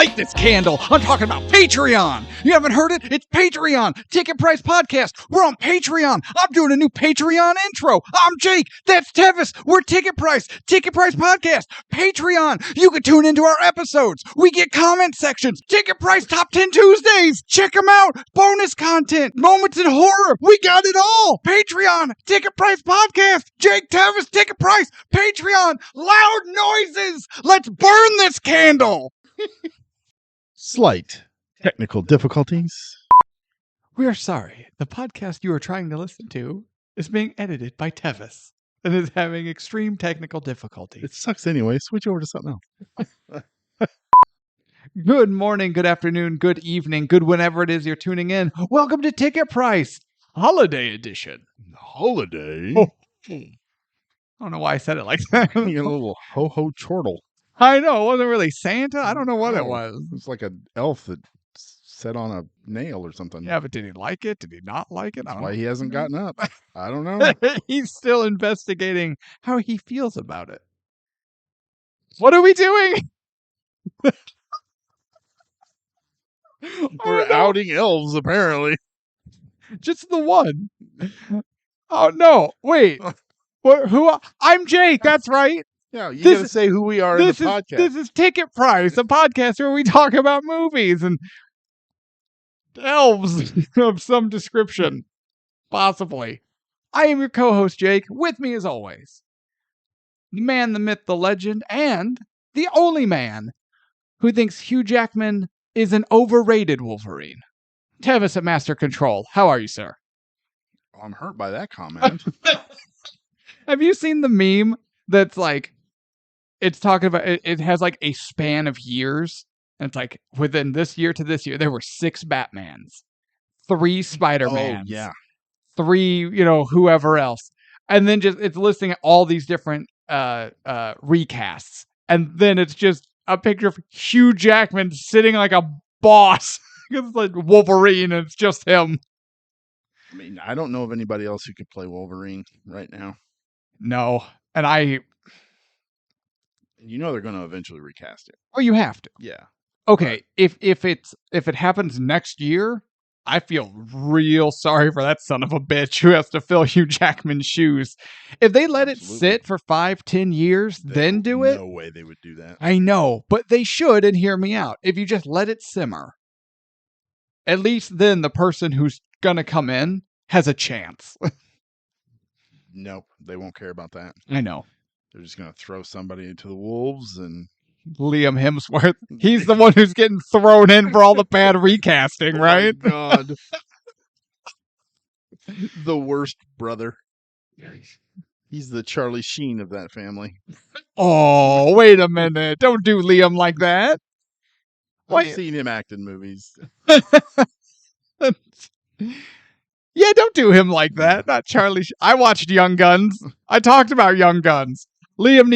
light this candle. I'm talking about Patreon. You haven't heard it? It's Patreon. Ticket Price Podcast. We're on Patreon. I'm doing a new Patreon intro. I'm Jake. That's Tevis. We're Ticket Price. Ticket Price Podcast. Patreon. You can tune into our episodes. We get comment sections. Ticket Price Top 10 Tuesdays. Check them out. Bonus content. Moments in horror. We got it all. Patreon. Ticket Price Podcast. Jake Tevis. Ticket Price. Patreon. Loud noises. Let's burn this candle. Slight technical difficulties. We are sorry. The podcast you are trying to listen to is being edited by Tevis and is having extreme technical difficulties. It sucks anyway. Switch over to something else. Good morning, good afternoon, good evening, good whenever it is you're tuning in. Welcome to Ticket Price Holiday Edition. Holiday? Oh. I don't know why I said it like that. You get a little ho-ho chortle. I know. It wasn't really Santa. I don't know what it was. It's like an elf that sat on a nail or something. Yeah, but did he like it? Did he not like it? I That's don't why know. he hasn't gotten up. I don't know. He's still investigating how he feels about it. What are we doing? We're outing elves, apparently. Just the one. Oh, no. Wait. Who? I'm Jake. That's right. Yeah, you gotta say who we are in the podcast. This is Ticket Price, a podcast where we talk about movies and elves of some description. Possibly. I am your co-host, Jake. With me, as always, the man, the myth, the legend, and the only man who thinks Hugh Jackman is an overrated Wolverine. Tevis at Master Control. How are you, sir? I'm hurt by that comment. Have you seen the meme that's like, it's talking about, it has like a span of years, and it's like, within this year to this year, there were 6 Batmans, 3 Spider-Mans, Oh, yeah. 3, whoever else. And then just, it's listing all these different recasts. And then it's just a picture of Hugh Jackman sitting like a boss. It's like Wolverine, and it's just him. I mean, I don't know of anybody else who could play Wolverine right now. No. And You know they're going to eventually recast it. you have to. Yeah. Okay, if it happens next year, I feel real sorry for that son of a bitch who has to fill Hugh Jackman's shoes. If they let Absolutely. it sit for 5-10 years, then do it. No way they would do that. I know, but they should, and hear me out. If you just let it simmer, at least then the person who's gonna come in has a chance. Nope, they won't care about that. I know. They're just going to throw somebody into the wolves and... Liam Hemsworth. He's the one who's getting thrown in for all the bad recasting, right? Oh my God. The worst brother. He's the Charlie Sheen of that family. Oh, wait a minute. Don't do Liam like that. I've seen him act in movies. Yeah, don't do him like that. Not Charlie. I watched Young Guns. I talked about Young Guns. Liam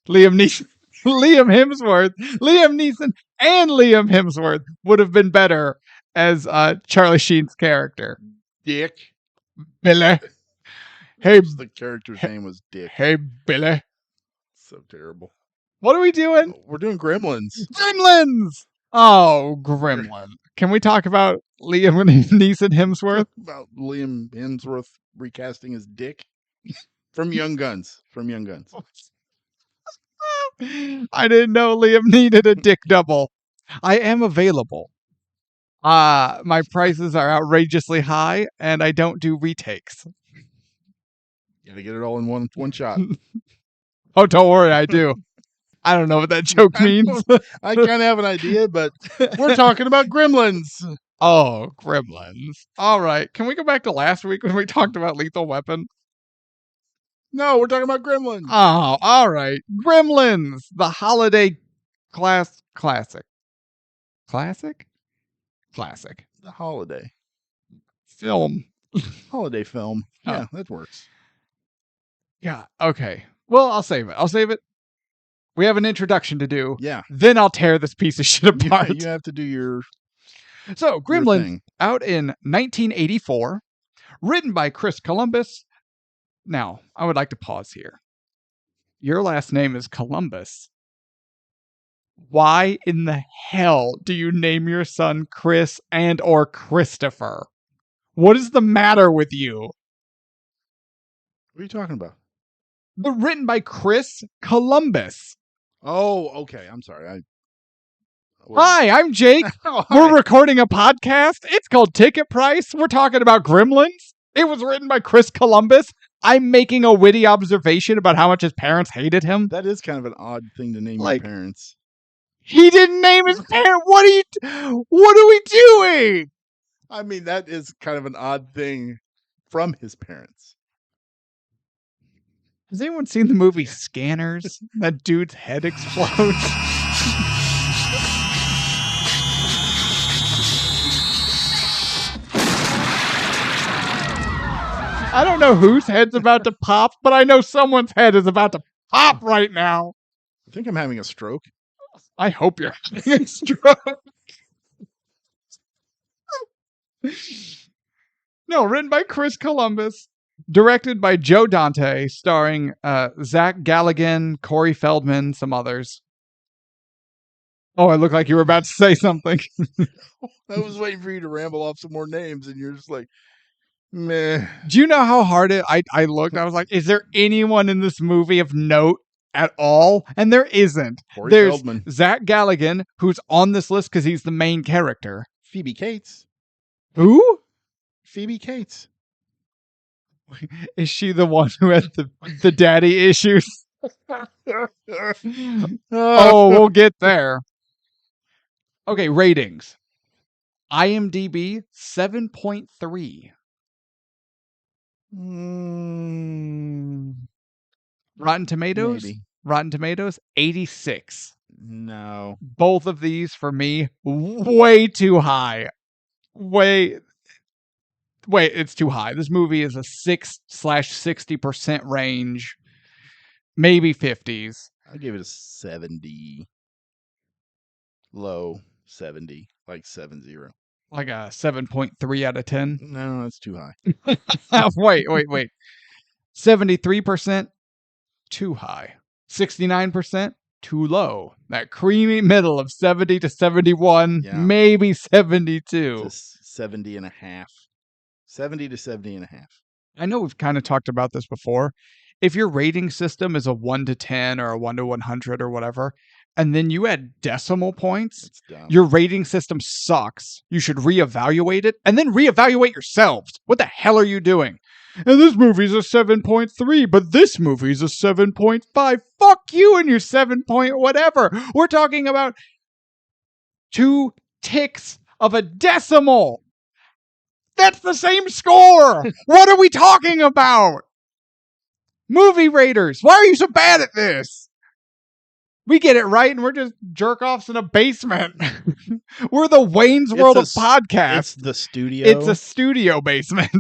Hemsworth, Liam Neeson, and Liam Hemsworth would have been better as Charlie Sheen's character. Dick. Billy. Hey, The character's name was Dick. hey, Billy. So terrible. What are we doing? We're doing Gremlins. Gremlins. Oh, Gremlin. Can we talk about Liam Neeson Hemsworth? About Liam Hemsworth recasting his Dick from Young Guns. I didn't know Liam needed a dick double. I am available. My prices are outrageously high, and I don't do retakes. Gotta get it all in one shot. Oh, don't worry, I do. I don't know what that joke means. I kind of have an idea, but we're talking about Gremlins. Oh, Gremlins. All right. Can we go back to last week when we talked about Lethal Weapon? No, we're talking about Gremlins. Oh, all right. Gremlins, the holiday classic. Classic? Classic. The holiday Film. film. Oh. Yeah, that works. Yeah, okay. Well, I'll save it. We have an introduction to do. Yeah. Then I'll tear this piece of shit apart. You have to do your So, Gremlins, thing. out in 1984, written by Chris Columbus. Now, I would like to pause here. Your last name is Columbus. Why in the hell do you name your son Chris and or Christopher? What is the matter with you? What are you talking about? They're written by Chris Columbus. Oh, okay. I'm sorry. Hi, I'm Jake. Oh, We're hi. recording a podcast. It's called Ticket Price. We're talking about Gremlins. It was written by Chris Columbus. I'm making a witty observation about how much his parents hated him. That is kind of an odd thing to name Like- your parents. He didn't name his parent. What are we doing? I mean, that is kind of an odd thing from his parents. Has anyone seen the movie Scanners? That dude's head explodes. I don't know whose head's about to pop, but I know someone's head is about to pop right now. I think I'm having a stroke. I hope you're having a stroke. No, written by Chris Columbus, directed by Joe Dante, starring Zach Galligan, Corey Feldman, some others. Oh, I look like you were about to say something. I was waiting for you to ramble off some more names, and you're just like, meh. Do you know how hard I looked? I was like, is there anyone in this movie of note at all? And there isn't. Corey There's Feldman. Zach Galligan, who's on this list because he's the main character. Phoebe Cates. Who? Phoebe Cates. Is she the one who had the daddy issues? Oh, we'll get there. Okay, ratings. IMDb 7.3. Rotten Tomatoes? Maybe. Rotten Tomatoes 86. No. Both of these for me way too high. Wait, it's too high. This movie is a 6/60% range, maybe 50s. I'll give it a 70. Low 70, like 70. Like a 7.3 out of 10. No, that's too high. Wait. 73% too high. 69% too low. That creamy middle of 70 to 71, Yeah. maybe 72. It's a 70 and a half. 70 to 70 and a half. I know we've kind of talked about this before. If your rating system is a 1 to 10 or a 1 to 100 or whatever, and then you add decimal points, It's dumb. your rating system sucks. You should reevaluate it and then reevaluate yourselves. What the hell are you doing? And this movie's a 7.3, but this movie's a 7.5. Fuck you and your 7 point whatever. We're talking about 2 ticks of a decimal. That's the same score. What are we talking about? Movie raters, why are you so bad at this? We get it right, and we're just jerk-offs in a basement. We're the Wayne's World of podcasts. It's the studio. It's a studio basement.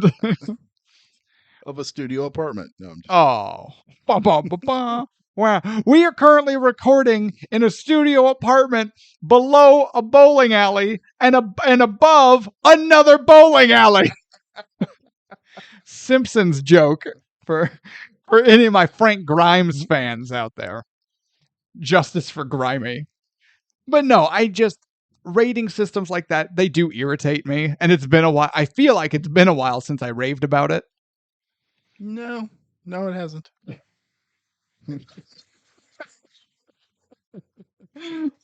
of a studio apartment. No, I'm just Oh. Ba, ba, ba, ba. Wow. We are currently recording in a studio apartment below a bowling alley and above another bowling alley. Simpsons joke for any of my Frank Grimes fans out there. Justice for Grimy. But no, rating systems like that, they do irritate me. And it's been a while. I feel like it's been a while since I raved about it. No, it hasn't.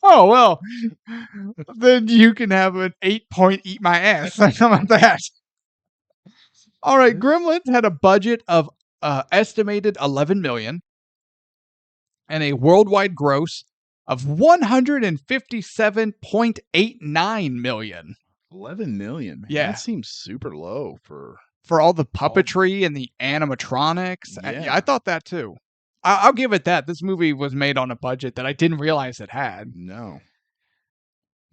Oh, well, then you can have an 8-point eat my ass. How about that? All right, Gremlins had a budget of estimated $11 million and a worldwide gross of $157.89 million. $11 million. Man. Yeah. That seems super low for all the puppetry and the animatronics. Yeah. I thought that too. I'll give it that. This movie was made on a budget that I didn't realize it had. No.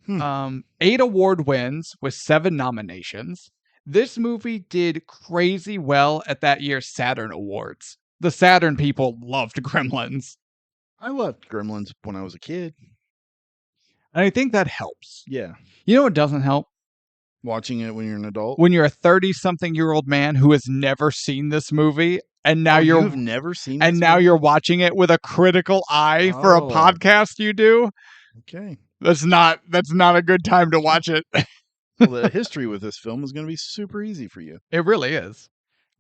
8 award wins with 7 nominations. This movie did crazy well at that year's Saturn Awards. The Saturn people loved Gremlins. I loved Gremlins when I was a kid. And I think that helps. Yeah. You know what doesn't help? Watching it when you're an adult. When you're a 30-something-year-old man who has never seen this movie, and now you've never seen this and now movie? you're watching it with a critical eye for a Oh. podcast you do. Okay. That's not a good time to watch it. Well, the history with this film is going to be super easy for you. It really is.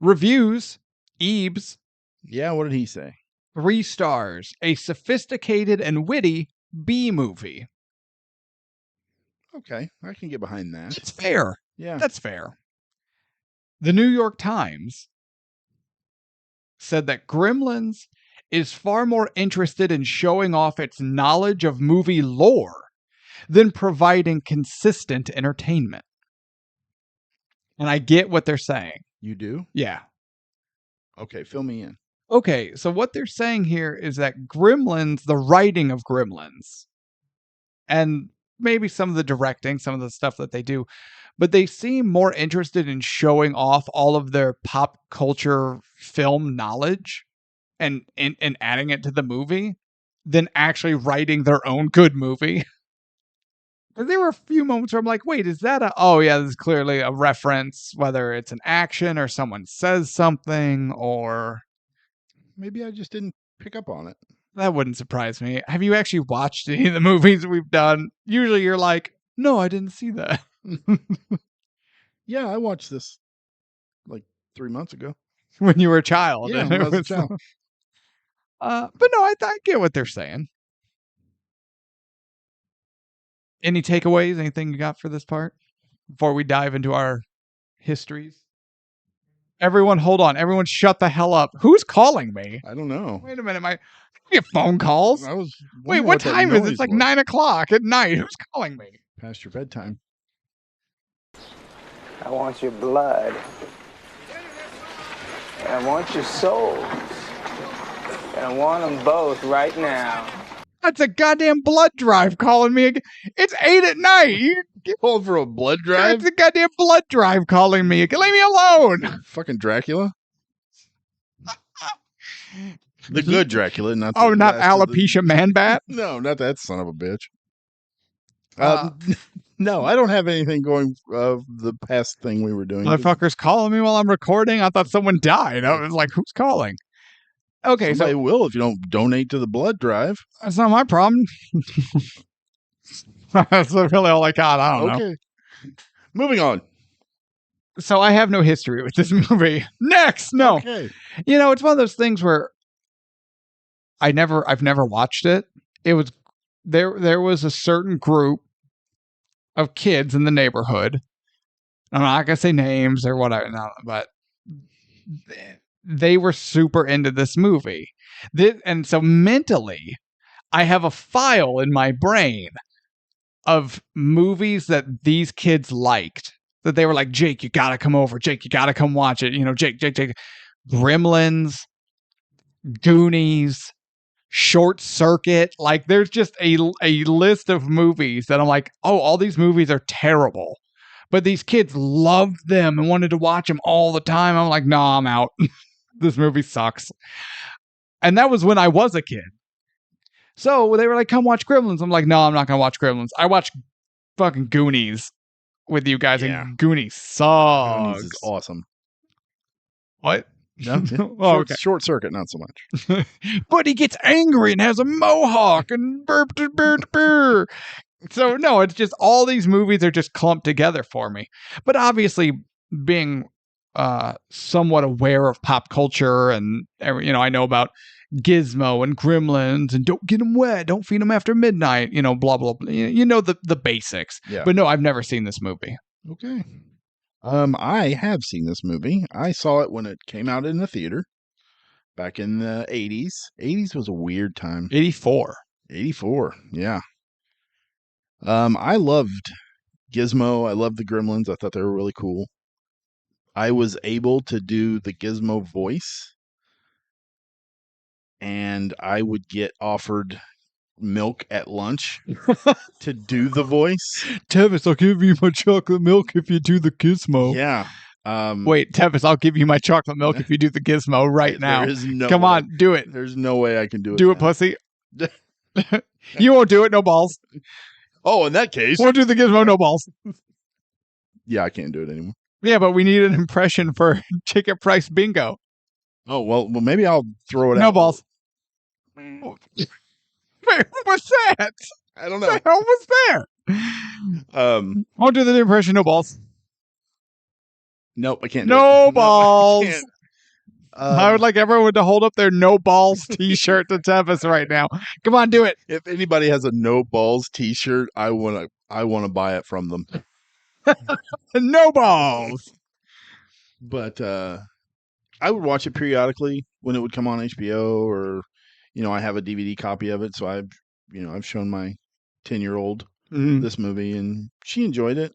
Reviews, Eebs, Yeah, what did he say? 3 stars. A sophisticated and witty B movie. Okay, I can get behind that. That's fair. Yeah. That's fair. The New York Times said that Gremlins is far more interested in showing off its knowledge of movie lore than providing consistent entertainment. And I get what they're saying. You do? Yeah. Okay, fill me in. Okay, so what they're saying here is that Gremlins, the writing of Gremlins, and maybe some of the directing, some of the stuff that they do, but they seem more interested in showing off all of their pop culture film knowledge and adding it to the movie than actually writing their own good movie. There were a few moments where I'm like, wait, is that oh yeah, this is clearly a reference, whether it's an action or someone says something, or Maybe I just didn't pick up on it. that wouldn't surprise me. Have you actually watched any of the movies we've done? Usually you're like, no, I didn't see that. Yeah, I watched this like 3 months ago. When you were a child. Yeah, and when it I was a was- child. But no, I get what they're saying. Any takeaways? Anything you got for this part before we dive into our histories? Everyone, hold on. Everyone, shut the hell up. Who's calling me? I don't know. Wait a minute. I get phone calls. I was Wait, wondering what that time is it? noise It's like was. 9:00 at night. Who's calling me? Past your bedtime. I want your blood. And I want your souls. And I want them both right now. That's a goddamn blood drive calling me again. It's 8 at night. You Called for a blood drive? It's a goddamn blood drive calling me. Leave me alone. Fucking Dracula? The good Dracula, not the Oh, not last of the- alopecia man bat. No, not that son of a bitch. Uh, No, I don't have anything going the past thing we were doing. Motherfucker's calling me while I'm recording. I thought someone died. I was like, who's calling? Okay, Somebody so will if you don't donate to the blood drive. that's not my problem. That's really all I got. I don't know. Okay. Moving on. So I have no history with this movie. Next, no. Okay. You know, it's one of those things where I've never watched it. It was there was a certain group of kids in the neighborhood. I'm not gonna say names or whatever, no, but they were super into this movie. And so mentally, I have a file in my brain of movies that these kids liked. That they were like, Jake, you gotta come over. Jake, you gotta come watch it. You know, Jake. Gremlins, Goonies, Short Circuit. Like, there's just a list of movies that I'm like, oh, all these movies are terrible. But these kids loved them and wanted to watch them all the time. I'm like, nah, I'm out. This movie sucks. And that was when I was a kid. So they were like, come watch Gremlins. I'm like, no, I'm not going to watch Gremlins. I watched fucking Goonies with you guys, Yeah. and Goonies sucks. Goonies is awesome. What? No? Oh, okay. Short Circuit, not so much. But he gets angry and has a mohawk and burp. So no, it's just all these movies are just clumped together for me. But obviously, being somewhat aware of pop culture, and I know about Gizmo and Gremlins and don't get them wet, don't feed them after midnight, blah blah blah. You know the basics. Yeah. But no, I've never seen this movie. Okay. I have seen this movie. I saw it when it came out in the theater back in the 80s. 80s was a weird time. 84. 84, yeah. I loved Gizmo. I loved the Gremlins. I thought they were really cool. I was able to do the Gizmo voice, and I would get offered milk at lunch to do the voice. Tevis, I'll give you my chocolate milk if you do the Gizmo. Yeah. Wait, Tevis, I'll give you my chocolate milk if you do the Gizmo right now. There is no Come way. on, do it. There's no way I can do it. Do it, now. pussy. You won't do it, no balls. Oh, in that case. Won't do the Gizmo, no balls. Yeah, I can't do it anymore. Yeah, but we need an impression for ticket price bingo. Oh, well, maybe I'll throw it out. No balls. Wait, what was that? I don't What know. the hell was there? I'll do the impression. No balls. Nope, I can't do No it. balls. No, I can't. I would like everyone to hold up their no balls t-shirt to Tevis right now. Come on, do it. If anybody has a no balls T-shirt, I wanna buy it from them. No balls. But I would watch it periodically when it would come on HBO, or I have a DVD copy of it, so I've shown my 10-year-old this movie, and she enjoyed it.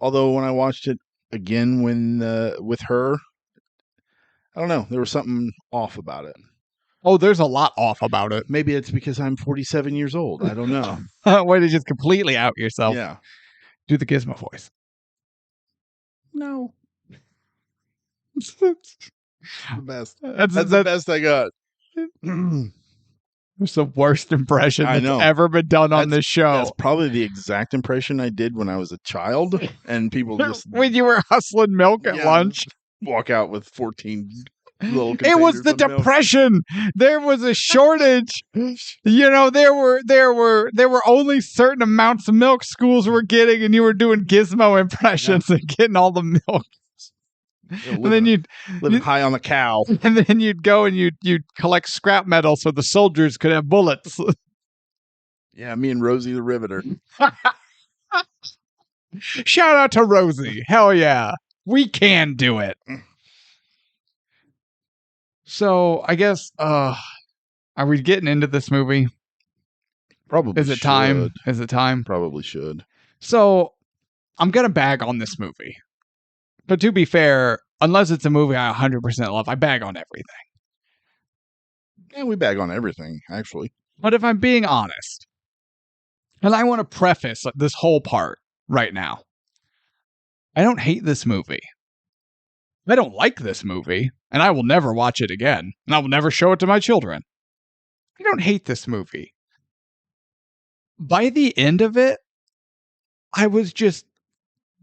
Although when I watched it again with her, I don't know, there was something off about it. Oh, there's a lot off about it. Maybe it's because I'm 47 years old. I don't know. Way to just completely out yourself. Yeah. Do the Gizmo voice. No. The best. That's the best I got. It's the worst impression I that's know. ever been done on this show. That's probably the exact impression I did when I was a child, and people just when you were hustling milk at lunch. Walk out with 14 little. It was the Depression. There was a shortage. There were only certain amounts of milk schools were getting, and you were doing Gizmo impressions and getting all the milk. And then you'd live high on the cow. And then you'd go and you'd collect scrap metal so the soldiers could have bullets. Yeah, me and Rosie the Riveter. Shout out to Rosie. Hell yeah. We can do it. So I guess are we getting into this movie? Probably. Is it time? Is it time? Probably should. So I'm gonna bag on this movie. But to be fair, unless it's a movie I 100% love, I bag on everything. Yeah, we bag on everything, actually. But if I'm being honest, and I want to preface this whole part right now, I don't hate this movie. I don't like this movie, and I will never watch it again, and I will never show it to my children. I don't hate this movie. By the end of it, I was just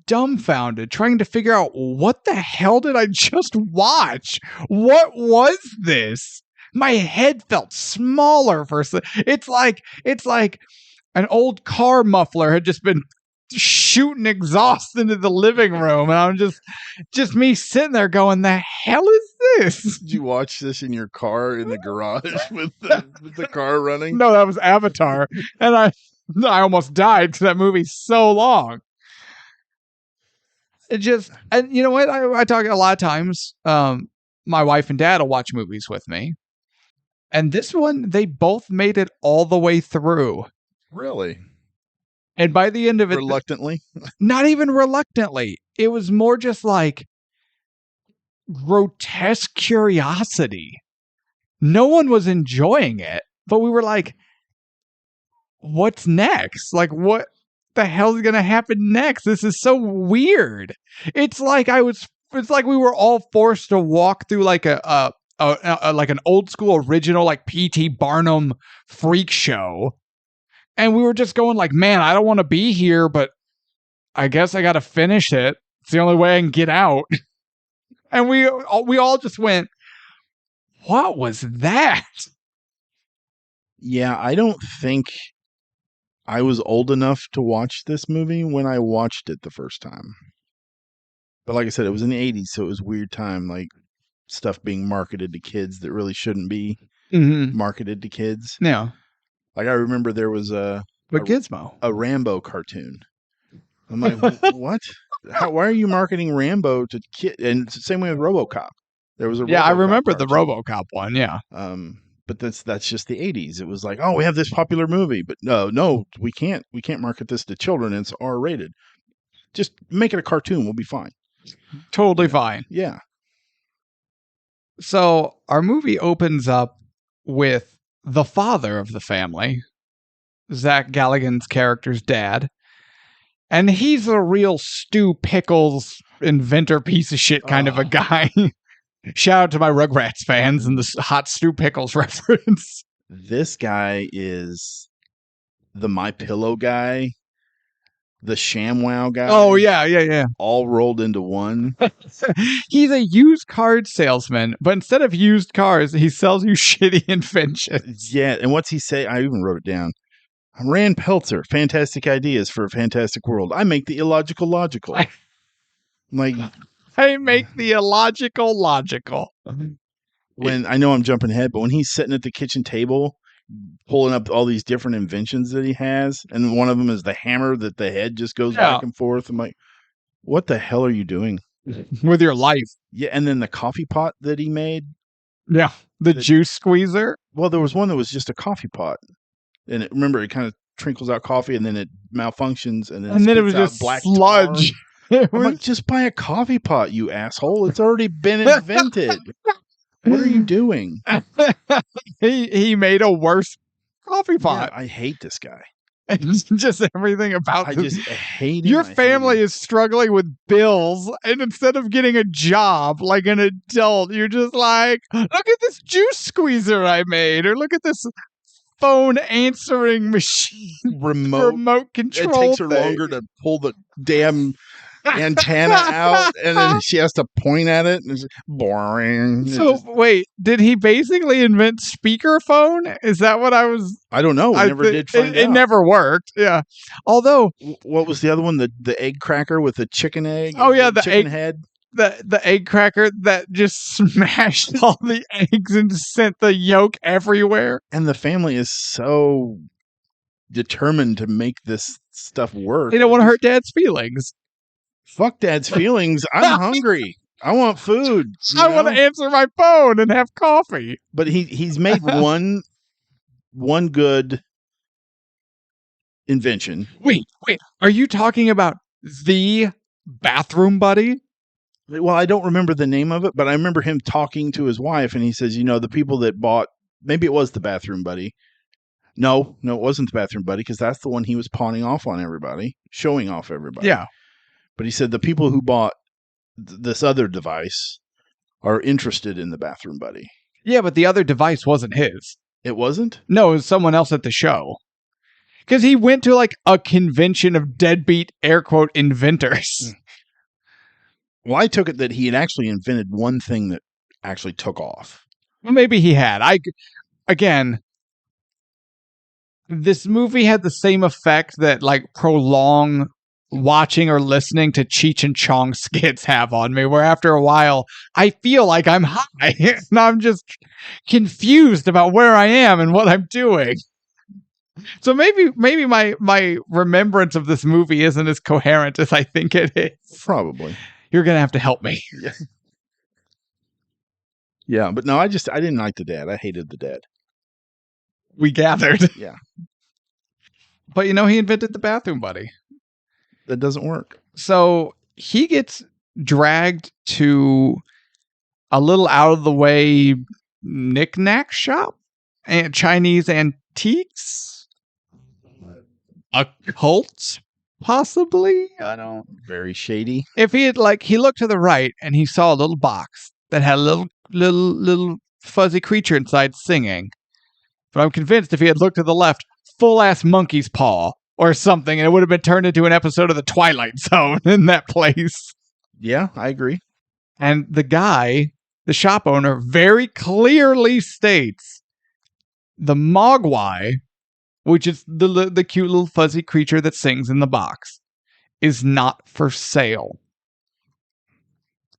dumbfounded, trying to figure out what the hell did I just watch? What was this? My head felt smaller for it's like an old car muffler had just been shooting exhaust into the living room, and I'm just me sitting there going, the hell is this? Did you watch this in your car in the garage with the car running? No, that was Avatar, and I almost died because that movie's so long. And you know what? I talk a lot of times. My wife and dad will watch movies with me. And this one, they both made it all the way through. Really? And by the end of it... Reluctantly? Not even reluctantly. It was more just like grotesque curiosity. No one was enjoying it, but we were like, what's next? Like, what the hell is going to happen next? This is so weird. It's like we were all forced to walk through like like an old school original like P.T. Barnum freak show, and we were just going like, man, I don't want to be here, but I guess I got to finish it. It's the only way I can get out. And we all just went, what was that? Yeah, I don't think I was old enough to watch this movie when I watched it the first time. But like I said, it was in the 80s, so it was a weird time, like stuff being marketed to kids that really shouldn't be marketed to kids. Yeah. Like I remember there was Gizmo. A Rambo cartoon. I'm like, what? Why are you marketing Rambo to kids? And it's the same way with RoboCop. There was a RoboCop I remember cartoon. The RoboCop one, yeah. But that's just the 80s. It was like, oh, we have this popular movie, but no, we can't market this to children. It's R-rated. Just make it a cartoon. We'll be fine. Totally fine. Yeah. So our movie opens up with the father of the family, Zach Galligan's character's dad. And he's a real Stu Pickles inventor piece of shit kind of a guy. Shout out to my Rugrats fans and the hot Stu Pickles reference. This guy is the My Pillow guy, the ShamWow guy. Oh, yeah. All rolled into one. He's a used car salesman, but instead of used cars, he sells you shitty inventions. Yeah, and what's he say? I even wrote it down. Rand Peltzer, fantastic ideas for a fantastic world. I make the illogical logical. Like, I make the illogical logical. when I know I'm jumping ahead, but when he's sitting at the kitchen table, pulling up all these different inventions that he has, and one of them is the hammer that the head just goes back and forth. I'm like, what the hell are you doing with your life? Yeah, and then the coffee pot that he made. Yeah, the juice squeezer. Well, there was one that was just a coffee pot, and remember, it kind of trickles out coffee, and then it malfunctions, and then it was just black sludge. I'm like, just buy a coffee pot, you asshole! It's already been invented. What are you doing? He made a worse coffee pot. Yeah, I hate this guy. Just everything about I this. just hate him. Your family is struggling with bills, and instead of getting a job like an adult, you're just like, look at this juice squeezer I made, or look at this phone answering machine remote control. It takes her longer to pull the damn antenna out, and then she has to point at it, and it's boring. So wait, did he basically invent speakerphone? Is that what I was? I don't know. We never did find out. It never worked. Yeah. Although, what was the other one? The egg cracker with the chicken egg. Oh yeah, the chicken egg head. The egg cracker that just smashed all the eggs and sent the yolk everywhere. And the family is so determined to make this stuff work. They don't want to hurt Dad's feelings. Fuck Dad's feelings. I'm hungry. I want food. I want to answer my phone and have coffee. But he's made one good invention. Wait. Are you talking about the bathroom buddy? Well, I don't remember the name of it, but I remember him talking to his wife, and he says, the people that bought, maybe it was the bathroom buddy. No, it wasn't the bathroom buddy, because that's the one he was pawning off on everybody, showing off everybody. Yeah. But he said the people who bought this other device are interested in the bathroom buddy. Yeah, but the other device wasn't his. It wasn't? No, it was someone else at the show. Because he went to like a convention of deadbeat air quote inventors. Well, I took it that he had actually invented one thing that actually took off. Well, maybe he had. Again, this movie had the same effect that like prolong watching or listening to Cheech and Chong skits have on me, where after a while I feel like I'm high and I'm just confused about where I am and what I'm doing. So maybe my remembrance of this movie isn't as coherent as I think it is. Probably. You're gonna have to help me. Yeah, but no, I didn't like the dad. I hated the dad. We gathered. Yeah. But he invented the bathroom buddy. That doesn't work. So he gets dragged to a little out of the way knick-knack shop and Chinese antiques, a cult, possibly. I don't. Very shady. If he had he looked to the right and he saw a little box that had a little fuzzy creature inside singing. But I'm convinced if he had looked to the left, full-ass monkey's paw or something, and it would have been turned into an episode of The Twilight Zone in that place. Yeah, I agree. And the guy, the shop owner, very clearly states the mogwai, which is the cute little fuzzy creature that sings in the box, is not for sale.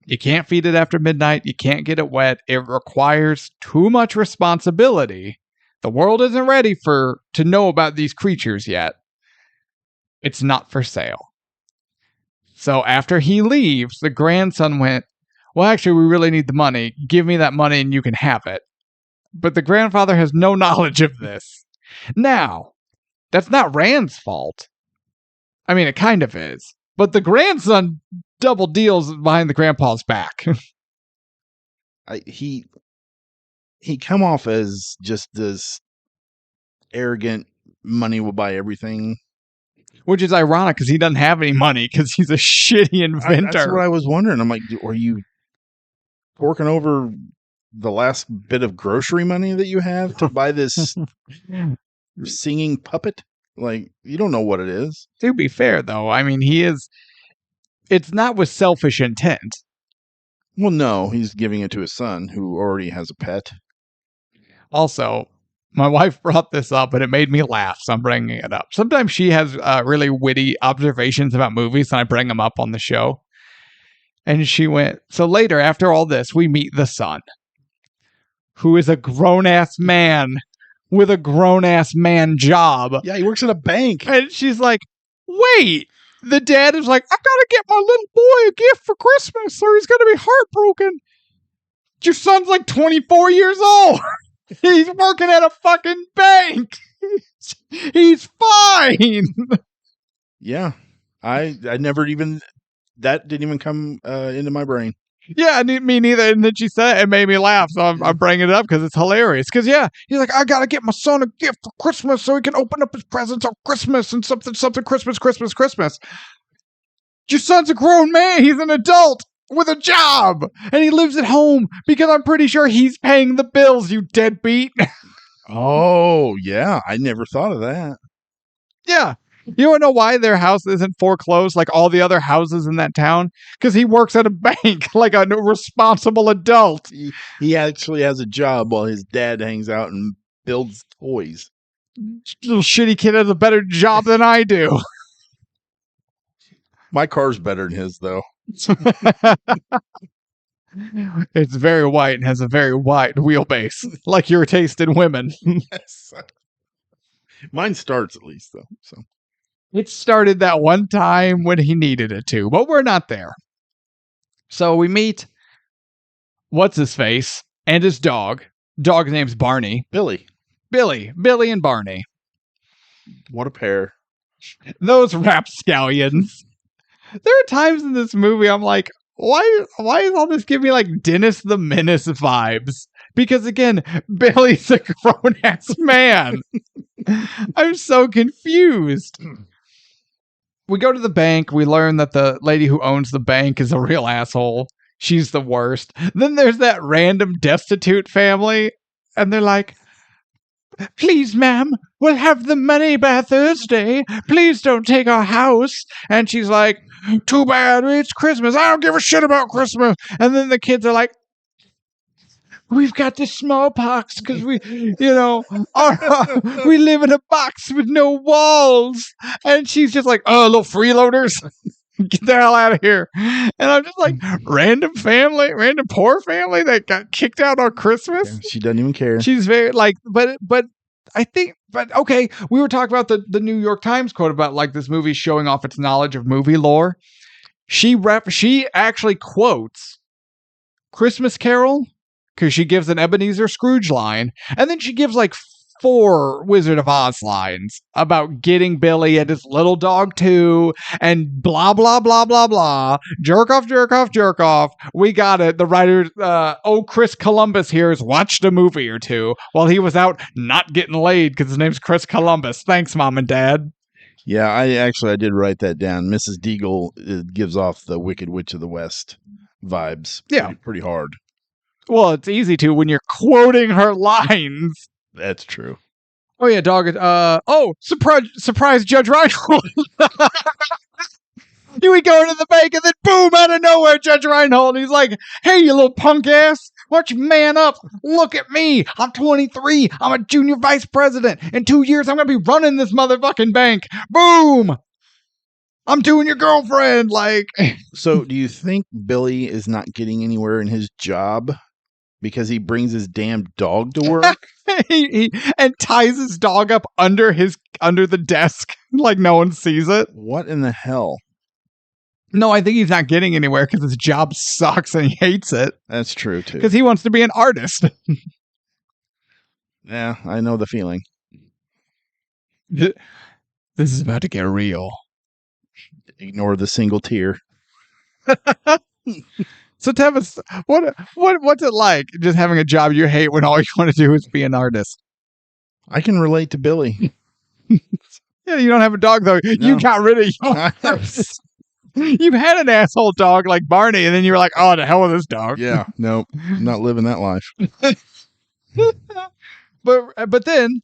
You can't feed it after midnight. You can't get it wet. It requires too much responsibility. The world isn't ready to know about these creatures yet. It's not for sale. So after he leaves, the grandson went, well, actually, we really need the money. Give me that money and you can have it. But the grandfather has no knowledge of this. Now, that's not Rand's fault. I mean, it kind of is. But the grandson double deals behind the grandpa's back. He come off as just this arrogant, money will buy everything. Which is ironic because he doesn't have any money because he's a shitty inventor. That's what I was wondering. I'm like, are you forking over the last bit of grocery money that you have to buy this singing puppet? Like, you don't know what it is. To be fair, though, I mean, it's not with selfish intent. Well, no, he's giving it to his son who already has a pet. Also, My wife brought this up, and it made me laugh, so I'm bringing it up. Sometimes she has really witty observations about movies, and I bring them up on the show. And she went, so later, after all this, we meet the son, who is a grown-ass man with a grown-ass man job. Yeah, he works at a bank. And she's like, wait. The dad is like, I gotta get my little boy a gift for Christmas, or he's gonna be heartbroken. Your son's like 24 years old. He's working at a fucking bank. He's fine. Yeah. I never even, that didn't even come into my brain. Yeah, me neither. And then she said it made me laugh. So I'm bringing it up because it's hilarious. Because, yeah, he's like, I got to get my son a gift for Christmas so he can open up his presents on Christmas and something, Christmas. Your son's a grown man. He's an adult with a job. And he lives at home because I'm pretty sure he's paying the bills, you deadbeat. Oh, yeah. I never thought of that. Yeah. You want to know why their house isn't foreclosed like all the other houses in that town? Because he works at a bank like a responsible adult. He actually has a job while his dad hangs out and builds toys. Little shitty kid has a better job than I do. My car's better than his, though. It's very white and has a very wide wheelbase, like your taste in women. Yes. Mine starts at least, though. So it started that one time when he needed it to, but we're not there. So we meet what's his face and his dog. Dog's name's Barney. Billy and Barney. What a pair. Those rapscallions. There are times in this movie I'm like, why is all this giving me like Dennis the Menace vibes? Because again, Billy's a grown-ass man. I'm so confused. We go to the bank. We learn that the lady who owns the bank is a real asshole. She's the worst. Then there's that random destitute family. And they're like, please, ma'am, we'll have the money by Thursday. Please don't take our house. And she's like, too bad, it's Christmas. I don't give a shit about Christmas. And then the kids are like, we've got the smallpox because we live in a box with no walls. And she's just like, oh, little freeloaders. Get the hell out of here. And I'm just like, random poor family that got kicked out on Christmas. Yeah, she doesn't even care. She's very like, but okay, we were talking about the New York Times quote about like this movie showing off its knowledge of movie lore. She actually quotes Christmas Carol because she gives an Ebenezer Scrooge line, and then she gives like 4 Wizard of Oz lines about getting Billy and his little dog too, and blah, blah, blah, blah, blah. Jerk off. We got it. The writer, Chris Columbus here has watched a movie or two while he was out not getting laid because his name's Chris Columbus. Thanks, Mom and Dad. Yeah, I did write that down. Mrs. Deagle gives off the Wicked Witch of the West vibes. Yeah. Pretty hard. Well, it's easy to when you're quoting her lines. That's true. Oh yeah, dog. Surprise, Judge Reinhold. You would go into the bank and then boom, out of nowhere, Judge Reinhold. He's like, hey, you little punk ass. Why don't you man up? Look at me. I'm 23. I'm a junior vice president. In 2 years, I'm going to be running this motherfucking bank. Boom. I'm doing your girlfriend. Like, so do you think Billy is not getting anywhere in his job because he brings his damn dog to work? and ties his dog up under the desk like no one sees it. What in the hell? No, I think he's not getting anywhere because his job sucks and he hates it. That's true too. Because he wants to be an artist. Yeah, I know the feeling. This is about to get real. Ignore the single tear. So Tevis, what's it like just having a job you hate when all you want to do is be an artist? I can relate to Billy. Yeah, you don't have a dog though. No. You got rid of yours. You've had an asshole dog like Barney, and then you were like, "Oh, the hell with this dog." Yeah, nope, I'm not living that life. But then,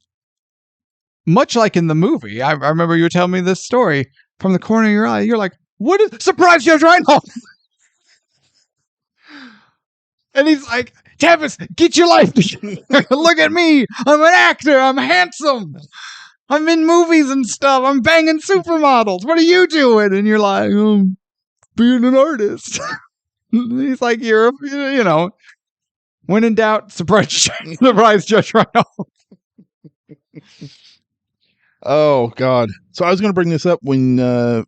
much like in the movie, I remember you were telling me this story from the corner of your eye. You're like, "What is surprise, Judge Reinhold?" And he's like, Tevis, get your life together. Look at me. I'm an actor. I'm handsome. I'm in movies and stuff. I'm banging supermodels. What are you doing? And you're like, being an artist. He's like, you know, when in doubt, surprise Judge Reinhold. Oh, God. So I was going to bring this up when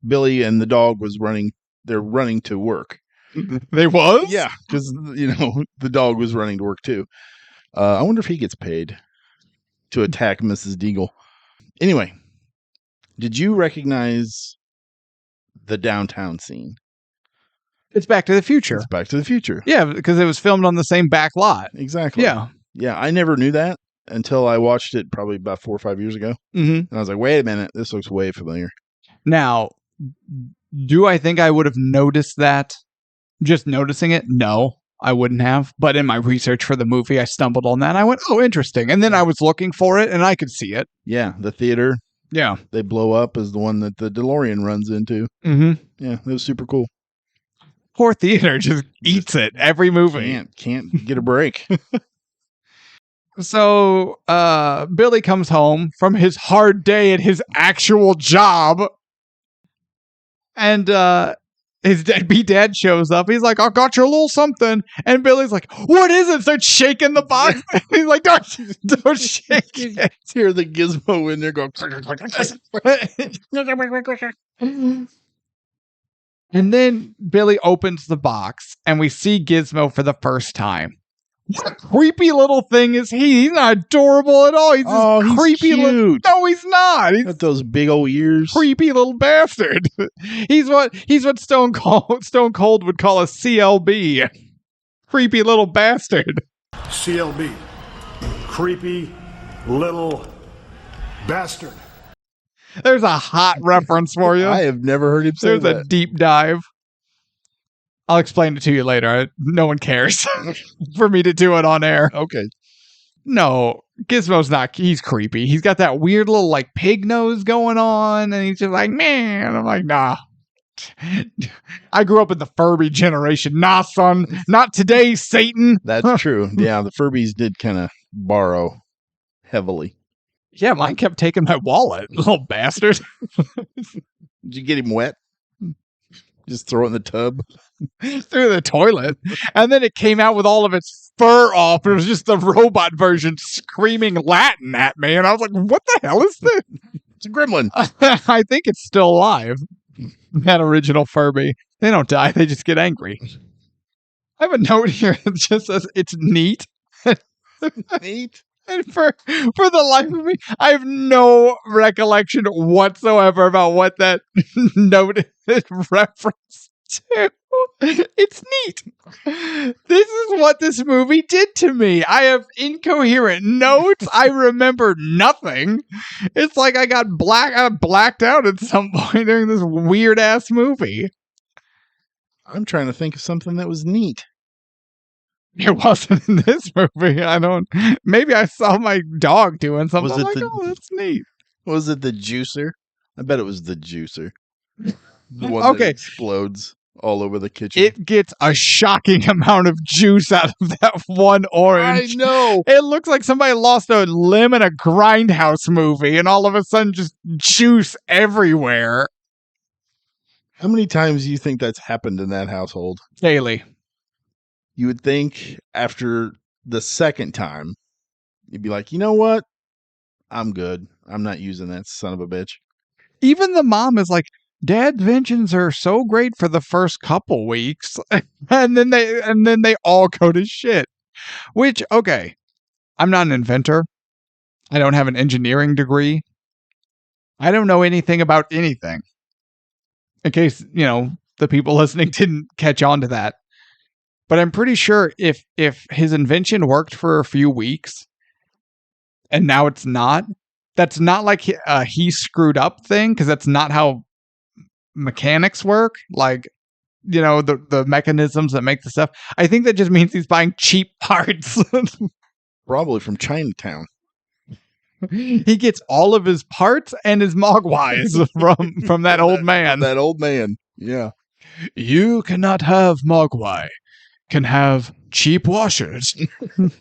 Billy and the dog was running. They're running to work. They was? Yeah, because, you know, the dog was running to work, too. I wonder if he gets paid to attack Mrs. Deagle. Anyway, did you recognize the downtown scene? It's Back to the Future. It's Back to the Future. Yeah, because it was filmed on the same back lot. Exactly. Yeah. Yeah, I never knew that until I watched it probably about 4 or 5 years ago. Mm-hmm. And I was like, wait a minute, this looks way familiar. Now, do I think I would have noticed that? Just noticing it? No, I wouldn't have. But in my research for the movie, I stumbled on that. And I went, oh, interesting. And then I was looking for it, and I could see it. Yeah, the theater Yeah. they blow up is the one that the DeLorean runs into. Mm-hmm. Yeah, it was super cool. Poor theater just eats it every movie. Can't get a break. So Billy comes home from his hard day at his actual job, and his deadbeat dad shows up. He's like, I got you a little something. And Billy's like, what is it? Starts shaking the box. He's like, don't shake it. Hear the Gizmo in there going. And then Billy opens the box, and we see Gizmo for the first time. What a creepy little thing is he? He's not adorable at all. He's this creepy little. No, he's not. He's got those big old ears. Creepy little bastard. He's what Stone Cold would call a CLB. Creepy little bastard. CLB. Creepy little bastard. There's a hot reference for you. I have never heard him say There's that. a deep dive. I'll explain it to you later. No one cares for me to do it on air. Okay. No, Gizmo's not. He's creepy. He's got that weird little like pig nose going on, and he's just like, man. I'm like, nah. I grew up in the Furby generation. Nah, son. Not today, Satan. That's true. Yeah, the Furbies did kind of borrow heavily. Yeah, mine kept taking my wallet, little bastard. Did you get him wet? Just throw it in the tub? Through the toilet. And then it came out with all of its fur off. It was just the robot version screaming Latin at me. And I was like, what the hell is this? It's a gremlin. I think it's still alive. That original Furby. They don't die. They just get angry. I have a note here that just says it's neat. Neat. And for the life of me, I have no recollection whatsoever about what that note is reference to. It's neat. This is what this movie did to me. I have incoherent notes. I remember nothing. It's like I got blacked out at some point during this weird ass movie. I'm trying to think of something that was neat. It wasn't in this movie. Maybe I saw my dog doing something. Was it oh, that's neat. Was it the juicer? I bet it was the juicer. The one that explodes all over the kitchen. It gets a shocking amount of juice out of that one orange. I know. It looks like somebody lost a limb in a Grindhouse movie, and all of a sudden just juice everywhere. How many times do you think that's happened in that household? Daily. You would think after the second time, you'd be like, you know what? I'm good. I'm not using that son of a bitch. Even the mom is like, Dad's inventions are so great for the first couple weeks. and then they all go to shit. Which, okay, I'm not an inventor. I don't have an engineering degree. I don't know anything about anything. In case, the people listening didn't catch on to that. But I'm pretty sure if his invention worked for a few weeks and now it's not, that's not like he screwed up thing, because that's not how mechanics work. Like, the mechanisms that make the stuff. I think that just means he's buying cheap parts. Probably from Chinatown. He gets all of his parts and his mogwais from that old man. That old man. Yeah. You cannot have mogwai. can have cheap washers. And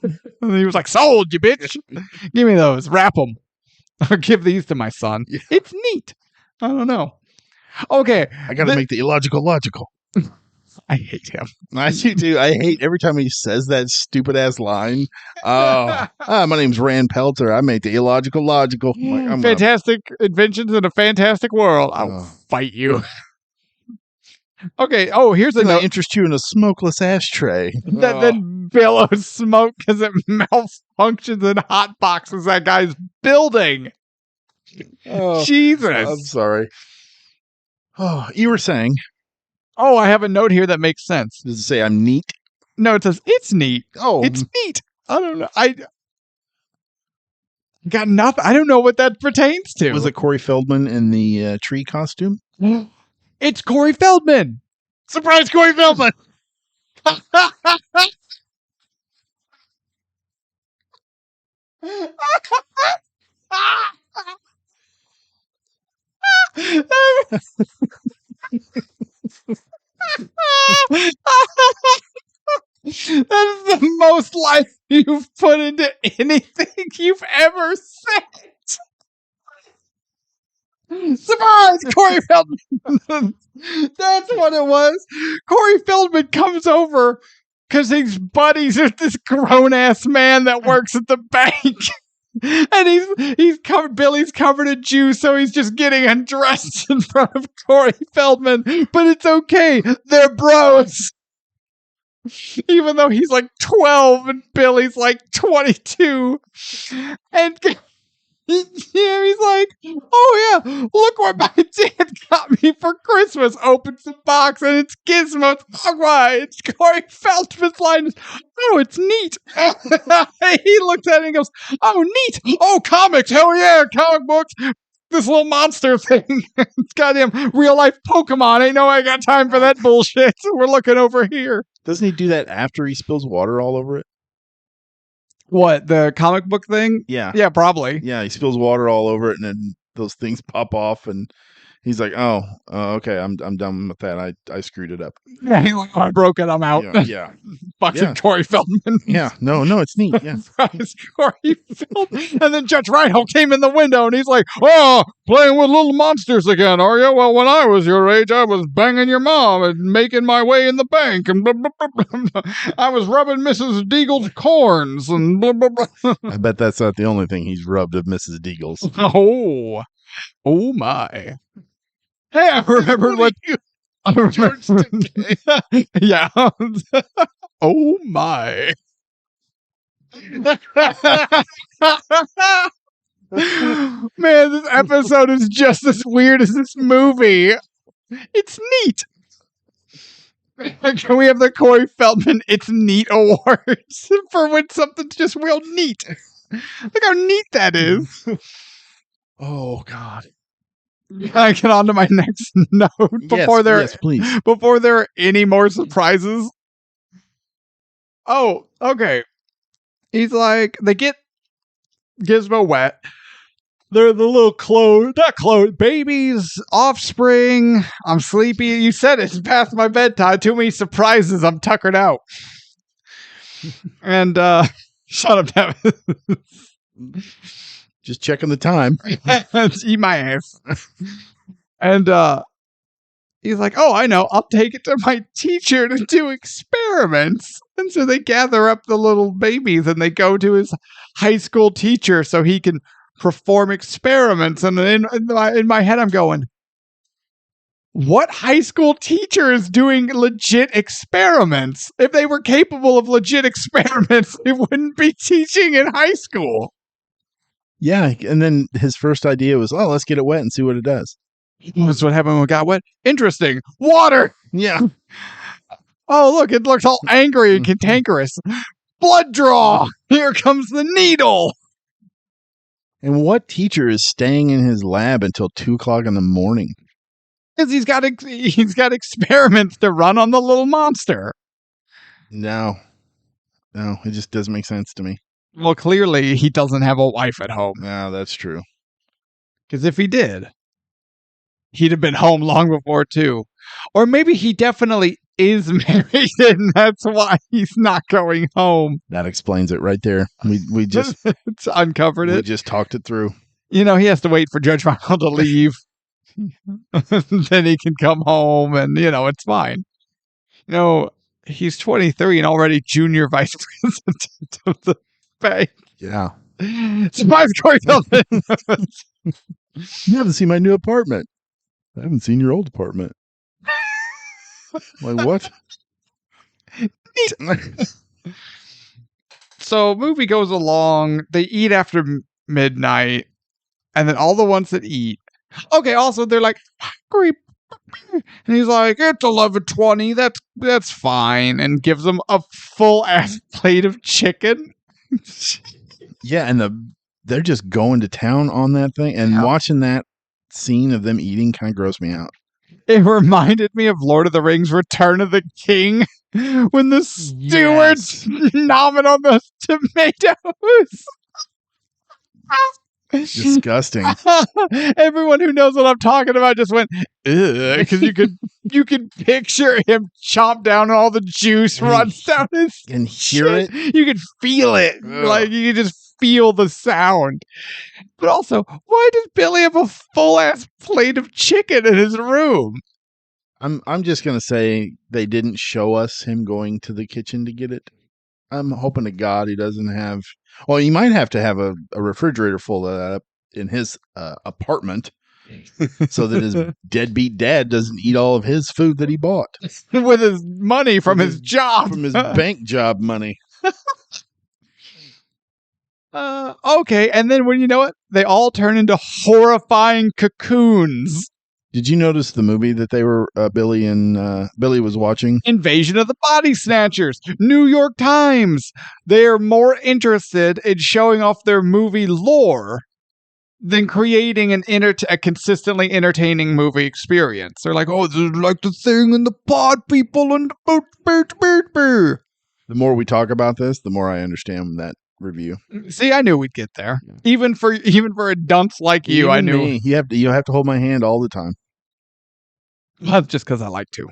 he was like, sold, you bitch. Give me those. Wrap them. I'll give these to my son. Yeah. It's neat. I don't know. Okay. I got to make the illogical logical. I hate him. I do too. I hate every time he says that stupid ass line. My name's Rand Pelter. I make the illogical logical. Like, fantastic inventions in a fantastic world. I'll fight you. Okay. Oh, here's I interest you in a smokeless ashtray. That then billows smoke because it malfunctions and hot boxes that guy's building. Oh, Jesus. I'm sorry. Oh, you were saying. Oh, I have a note here that makes sense. Does it say I'm neat? No, it says it's neat. Oh, it's neat. I don't know. I got nothing. I don't know what that pertains to. Was it Corey Feldman in the tree costume? It's Corey Feldman. Surprise, Corey Feldman. That is the most life you've put into anything you've ever said. Surprise, Corey Feldman. That's what it was. Corey Feldman comes over because he's buddies with this grown-ass man that works at the bank. And he's covered. Billy's covered in juice, so he's just getting undressed in front of Corey Feldman. But it's okay. They're bros. Even though he's like 12 and Billy's like 22. And he's like, oh yeah, look what my dad got me for Christmas. Opens the box and it's Gizmo. It's Corey Feldman's line. Oh, it's neat. He looks at it and goes, oh, neat. Oh, comics. Hell yeah, comic books. This little monster thing. It's goddamn real life Pokemon. Ain't no I got time for that bullshit. We're looking over here. Doesn't he do that after he spills water all over it? What, the comic book thing? Yeah. Yeah, probably. Yeah, he spills water all over it and then those things pop off and he's like, oh, okay, I'm done with that. I screwed it up. Yeah, he's like, oh, I broke it. I'm out. Yeah. Boxing Corey Feldman. Yeah. No, it's neat. Yeah. Surprise, Corey Feldman. And then Judge Reinhold came in the window and he's like, oh, playing with little monsters again, are you? Well, when I was your age, I was banging your mom and making my way in the bank. And blah, blah, blah, blah. I was rubbing Mrs. Deagle's corns. And blah, blah, blah. I bet that's not the only thing he's rubbed of Mrs. Deagle's. Oh my. Hey, I remember what you. I remember. Yeah. Oh my. Man, this episode is just as weird as this movie. It's neat. Can we have the Corey Feldman It's Neat Awards for when something's just real neat? Look how neat that is. Oh, God. Can I get on to my next note Yes, please. Before there are any more surprises? Oh, okay. He's like, they get Gizmo wet. They're the little babies, offspring. I'm sleepy. You said it's past my bedtime. Too many surprises. I'm tuckered out. And, shut up, Devin. Just checking the time. Eat my ass. And he's like, oh, I know. I'll take it to my teacher to do experiments. And so they gather up the little babies and they go to his high school teacher so he can perform experiments. And in my head, I'm going, what high school teacher is doing legit experiments? If they were capable of legit experiments, they wouldn't be teaching in high school. Yeah, and then his first idea was, oh, let's get it wet and see what it does. That's what happened when it got wet. Interesting. Water! Yeah. Oh, look, it looks all angry and cantankerous. Blood draw! Here comes the needle! And what teacher is staying in his lab until 2 o'clock in the morning? Because he's got experiments to run on the little monster. No, it just doesn't make sense to me. Well, clearly he doesn't have a wife at home. No, that's true. Because if he did, he'd have been home long before too. Or maybe he definitely is married, and that's why he's not going home. That explains it right there. We just It's uncovered we it. just talked it through. He has to wait for Judge Michael to leave. Then he can come home, and it's fine. He's 23 and already junior vice president of the bank. Yeah. Surprise, Corey Feldman. You haven't seen my new apartment. I haven't seen your old apartment. Like, what? So movie goes along. They eat after midnight, and then all the ones that eat. Okay, also they're like, hungry. And he's like, it's 11:20. That's fine, and gives them a full ass plate of chicken. Yeah, and they're just going to town on that thing, and watching that scene of them eating kind of grossed me out. It reminded me of Lord of the Rings: Return of the King, when the stewards nom it on the tomatoes. Disgusting. Everyone who knows what I'm talking about just went, ugh, because you could picture him chomp down all the juice runs down his and hear it. You could feel it. Ugh. Like you could just feel the sound. But also, why does Billy have a full ass plate of chicken in his room? I'm just gonna say they didn't show us him going to the kitchen to get it. I'm hoping to God he doesn't have. Well, he might have to have a refrigerator full of that in his apartment, so that his deadbeat dad doesn't eat all of his food that he bought with his money from his job, from his bank job money. Okay, and then when you know it, they all turn into horrifying cocoons. Did you notice the movie that they were Billy was watching? Invasion of the Body Snatchers. New York Times. They are more interested in showing off their movie lore than creating a consistently entertaining movie experience. They're like, oh, this is like the thing in the pod people and the boot. The more we talk about this, the more I understand that review. See, I knew we'd get there. Even for a dunce like you, Even I knew. Me. You have to hold my hand all the time. Well, just because I like to.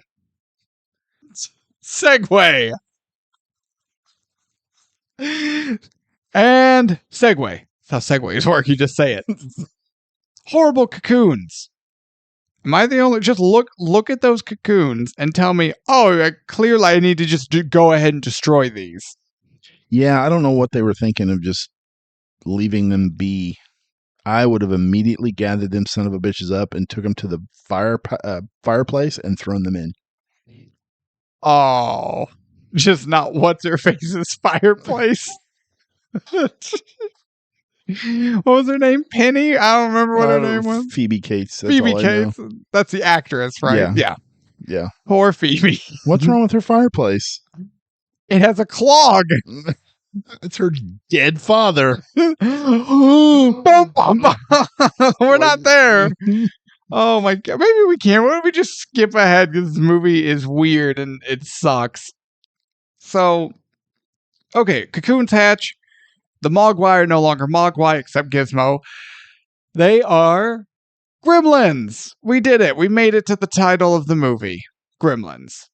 Segway. And segue. That's how segues work. You just say it. Horrible cocoons. Am I the only? Just look at those cocoons and tell me, oh, clearly I need to just go ahead and destroy these. Yeah, I don't know what they were thinking of just leaving them be. I would have immediately gathered them son of a bitches up and took them to the fireplace and thrown them in. Oh, just not what's her face's fireplace. What was her name? Penny? I don't remember what her name was. Phoebe Cates. Phoebe Cates. That's the actress, right? Yeah. Poor Phoebe. What's wrong with her fireplace? It has a clog. It's her dead father. We're not there. Oh my God. Maybe we can. Why don't we just skip ahead because this movie is weird and it sucks. So, okay, cocoons hatch. The Mogwai are no longer Mogwai except Gizmo. They are Gremlins. We did it. We made it to the title of the movie. Gremlins.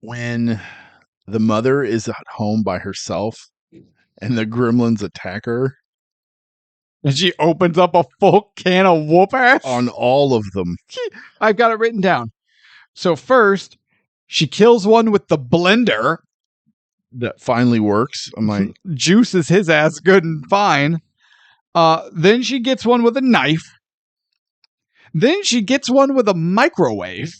When the mother is at home by herself and the gremlins attack her. And she opens up a full can of whoop ass? On all of them. I've got it written down. So first, she kills one with the blender. That finally works. I'm like, juices his ass good and fine. Then she gets one with a knife. Then she gets one with a microwave.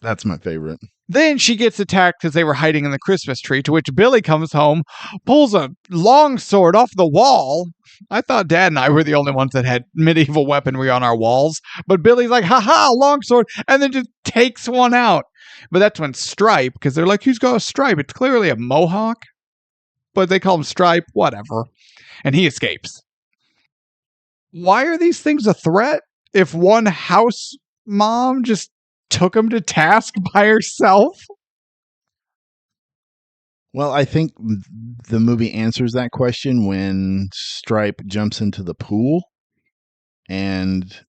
That's my favorite. Then she gets attacked because they were hiding in the Christmas tree, to which Billy comes home, pulls a long sword off the wall. I thought Dad and I were the only ones that had medieval weaponry on our walls. But Billy's like, ha-ha, long sword, and then just takes one out. But that's when Stripe, because they're like, who's got a stripe? It's clearly a mohawk. But they call him Stripe, whatever. And he escapes. Why are these things a threat if one house mom just took him to task by herself? Well, I think the movie answers that question when Stripe jumps into the pool and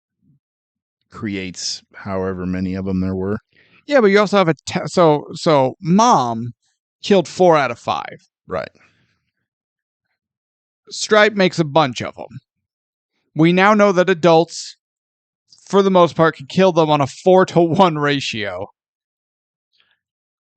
creates however many of them there were. Yeah, but you also have so Mom killed 4 out of 5. Right. Stripe makes a bunch of them. We now know that adults, for the most part, can kill them on a 4-to-1 ratio.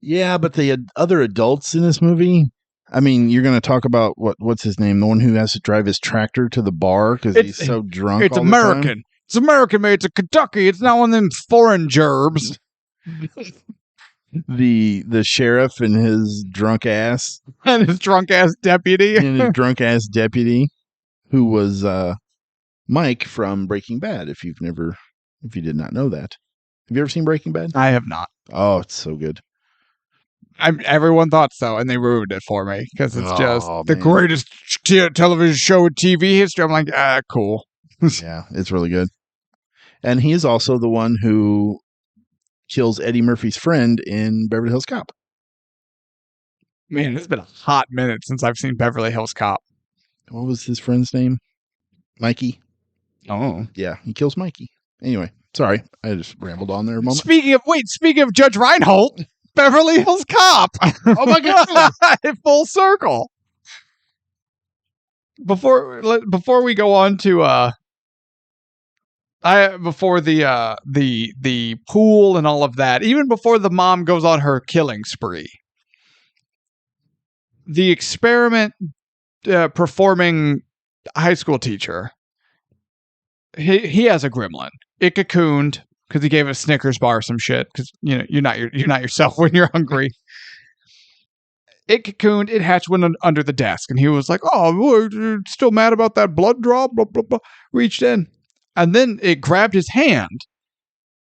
Yeah, but the other adults in this movie, I mean, you're going to talk about what's his name? The one who has to drive his tractor to the bar because he's so drunk. It's all American. The time. It's American made. It's a Kentucky. It's not one of them foreign gerbs. The sheriff and his drunk ass. And his drunk ass deputy. And his drunk ass deputy, who was Mike from Breaking Bad. If you did not know that. Have you ever seen Breaking Bad? I have not. Oh, it's so good. Everyone thought so, and they ruined it for me because it's just the man. greatest television show in TV history. I'm like, cool. Yeah, it's really good. And he is also the one who kills Eddie Murphy's friend in Beverly Hills Cop. Man, it's been a hot minute since I've seen Beverly Hills Cop. What was his friend's name? Mikey. Oh. Yeah, he kills Mikey. Anyway, sorry. I just rambled on there a moment. Speaking of Judge Reinhold, Beverly Hills Cop. Oh my God. Full circle. Before we go on to before the pool and all of that, even before the mom goes on her killing spree, the experiment performing high school teacher, he has a gremlin. It cocooned because he gave a Snickers bar or some shit. Because you're not yourself when you're hungry. It cocooned. It hatched went under the desk, and he was like, "Oh, we're still mad about that blood draw." Blah blah blah. Reached in, and then it grabbed his hand,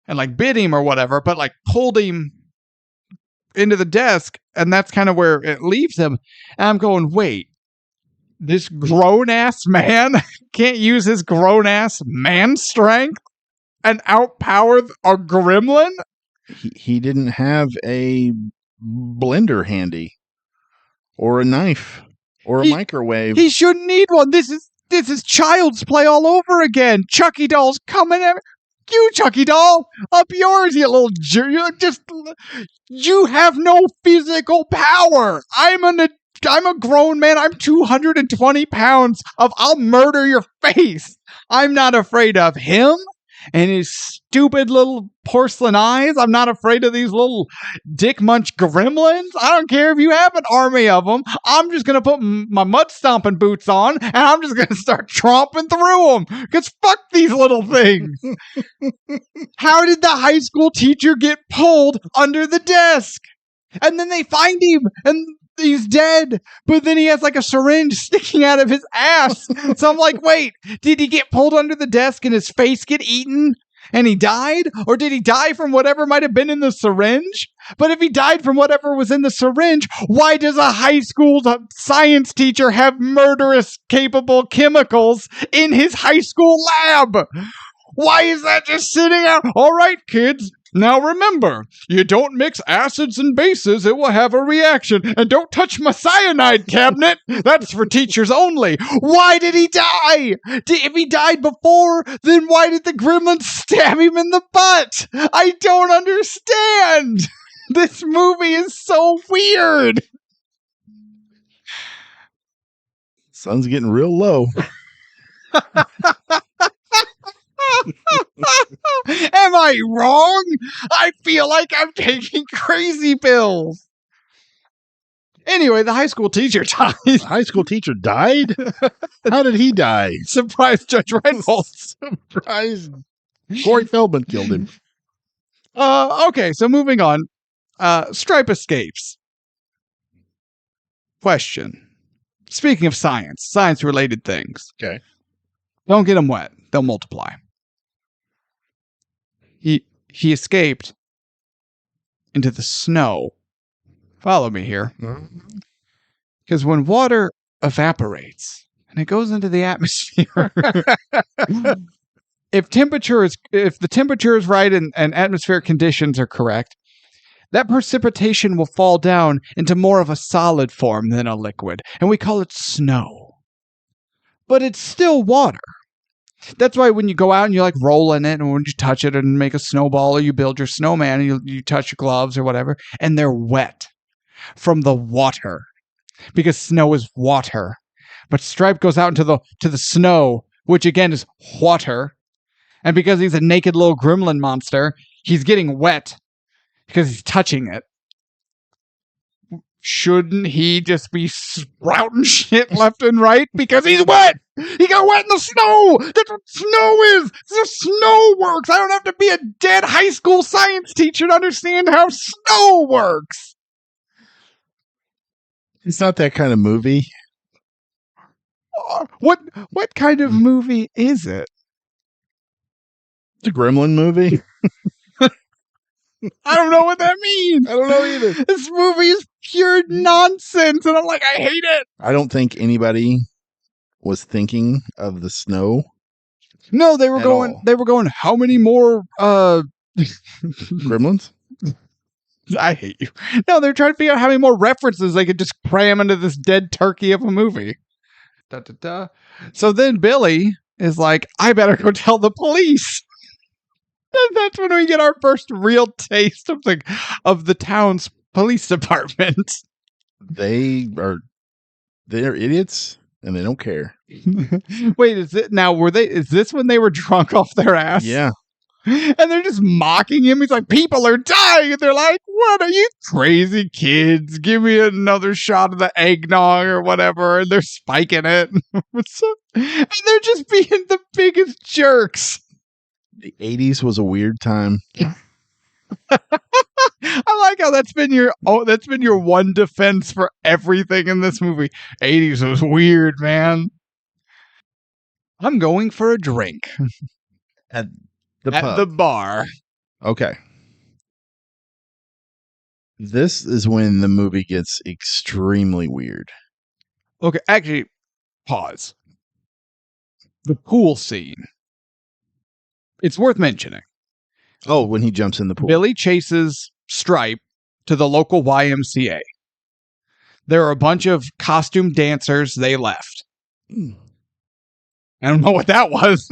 and like bit him or whatever, but like pulled him into the desk, and that's kind of where it leaves him. And I'm going, wait, this grown ass man can't use his grown ass man strength and outpower a gremlin? He didn't have a blender handy, or a knife, or a microwave. He shouldn't need one. This is child's play all over again. Chucky doll's coming at you, Chucky doll. Up yours, you little you have no physical power. I'm a grown man. I'm 220 pounds I'll murder your face. I'm not afraid of him and his stupid little porcelain eyes. I'm not afraid of these little dick munch gremlins. I don't care if you have an army of them. I'm just going to put my mud stomping boots on and I'm just going to start tromping through them. Because fuck these little things. How did the high school teacher get pulled under the desk? And then they find him and he's dead, but then he has like a syringe sticking out of his ass. So I'm like, wait, did he get pulled under the desk and his face get eaten and he died? Or did he die from whatever might have been in the syringe? But if he died from whatever was in the syringe, why does a high school science teacher have murderous capable chemicals in his high school lab? Why is that just sitting out? All right, kids. Now remember, you don't mix acids and bases, it will have a reaction. And don't touch my cyanide cabinet. That's for teachers only. Why did he die? If he died before, then why did the gremlin stab him in the butt? I don't understand. This movie is so weird. Sun's getting real low. Am I wrong? I feel like I'm taking crazy pills. Anyway, the high school teacher died. The high school teacher died? How did he die? Surprise, Judge Reinhold. Surprise. Corey Feldman killed him. Okay, so moving on. Stripe escapes. Question. Speaking of science-related things. Okay. Don't get them wet. They'll multiply. He escaped into the snow. Follow me here. Because when water evaporates and it goes into the atmosphere, if the temperature is right and atmospheric conditions are correct, that precipitation will fall down into more of a solid form than a liquid, and we call it snow. But it's still water. That's why when you go out and you like roll in it, and when you touch it and make a snowball, or you build your snowman, and you touch your gloves or whatever, and they're wet from the water because snow is water. But Stripe goes out into the snow, which again is water, and because he's a naked little gremlin monster, he's getting wet because he's touching it. Shouldn't he just be sprouting shit left and right because he's wet? He got wet in the snow. That's what snow is. The snow works. I don't have to be a dead high school science teacher to understand how snow works. It's not that kind of movie. What kind of movie is it? It's a Gremlin movie. I don't know what that means. I don't know either. This movie is pure nonsense, and I'm like, I hate it. I don't think anybody was thinking of the snow. No, they were going. All. They were going. How many more? Gremlins? I hate you. No, they're trying to figure out how many more references they could just cram into this dead turkey of a movie. Da, da, da. So then Billy is like, I better go tell the police. And that's when we get our first real taste of the town's police department. They're idiots and they don't care. Wait, is this when they were drunk off their ass? Yeah. And they're just mocking him. He's like, people are dying. And they're like, what are you crazy kids? Give me another shot of the eggnog or whatever. And they're spiking it. And they're just being the biggest jerks. The 80s was a weird time. I like how that's been your one defense for everything in this movie. 80s was weird, man. I'm going for a drink. At At the bar. Okay. This is when the movie gets extremely weird. Okay, actually, pause. The pool scene. It's worth mentioning. Oh, when he jumps in the pool. Billy chases Stripe to the local YMCA. There are a bunch of costume dancers. They left. I don't know what that was.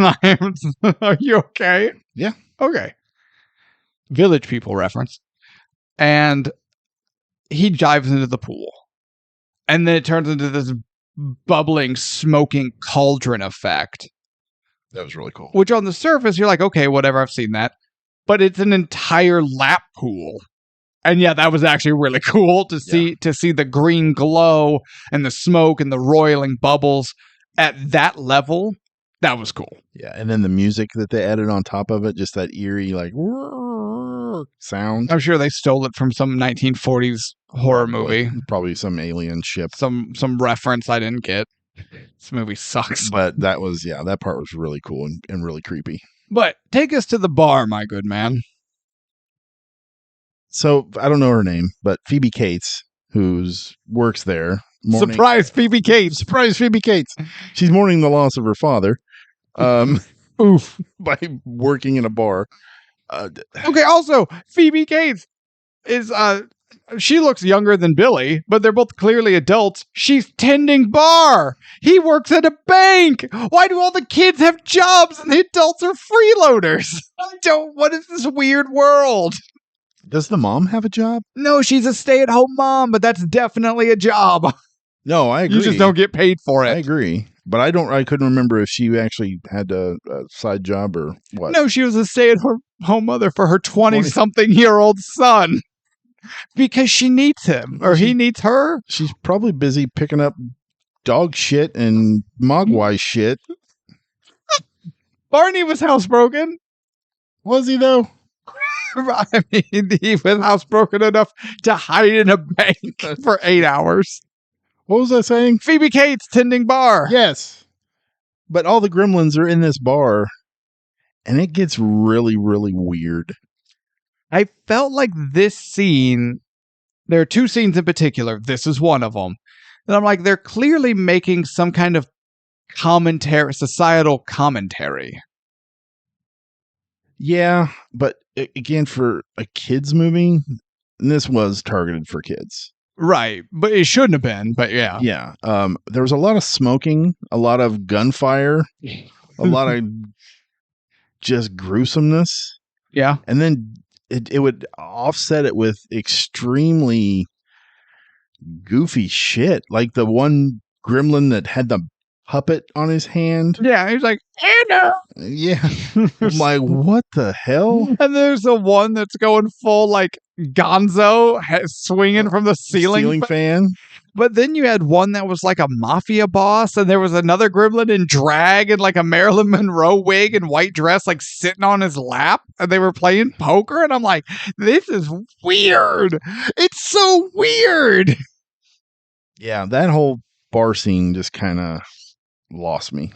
Are you okay? Yeah. Okay. Village People reference. And he dives into the pool. And then it turns into this bubbling, smoking cauldron effect. That was really cool. Which on the surface, you're like, okay, whatever, I've seen that. But it's an entire lap pool. And yeah, that was actually really cool to see the green glow and the smoke and the roiling bubbles at that level. That was cool. Yeah, and then the music that they added on top of it, just that eerie, like, sound. I'm sure they stole it from some 1940s horror movie. Probably some alien ship. Some reference I didn't get. This movie sucks. But that was, that part was really cool and really creepy. But take us to the bar, my good man. So, I don't know her name, but Phoebe Cates, who works there. Surprise, Phoebe Cates. Surprise, Phoebe Cates. She's mourning the loss of her father. Oof. By working in a bar. Okay, also, Phoebe Cates is, she looks younger than Billy, but they're both clearly adults. She's tending bar. He works at a bank. Why do all the kids have jobs and the adults are freeloaders? What is this weird world? Does the mom have a job? No, she's a stay-at-home mom, but that's definitely a job. No, I agree. You just don't get paid for it. I agree. But I couldn't remember if she actually had a side job or what. No, she was a stay-at-home mother for her 20-something-year-old son. Because she needs him, or he needs her. She's probably busy picking up dog shit and mogwai shit. Barney was housebroken. Was he, though? I mean, he was housebroken enough to hide in a bank for 8 hours. What was I saying? Phoebe Cates tending bar. Yes. But all the gremlins are in this bar, and it gets really, really weird. I felt like this scene, there are two scenes in particular. This is one of them. And I'm like, they're clearly making some kind of commentary, societal commentary. Yeah, but again, for a kid's movie, this was targeted for kids. Right, but it shouldn't have been, but yeah. Yeah, there was a lot of smoking, a lot of gunfire, a lot of just gruesomeness. Yeah. And then it would offset it with extremely goofy shit. Like the one gremlin that had the puppet on his hand. Yeah, he's like, Anna! Yeah. I'm like, what the hell? And there's the one that's going full, like, Gonzo, swinging from the ceiling fan. But then you had one that was like a mafia boss, and there was another gremlin in drag and like a Marilyn Monroe wig and white dress, like sitting on his lap, and they were playing poker. And I'm like, this is weird. It's so weird. Yeah, that whole bar scene just kind of lost me.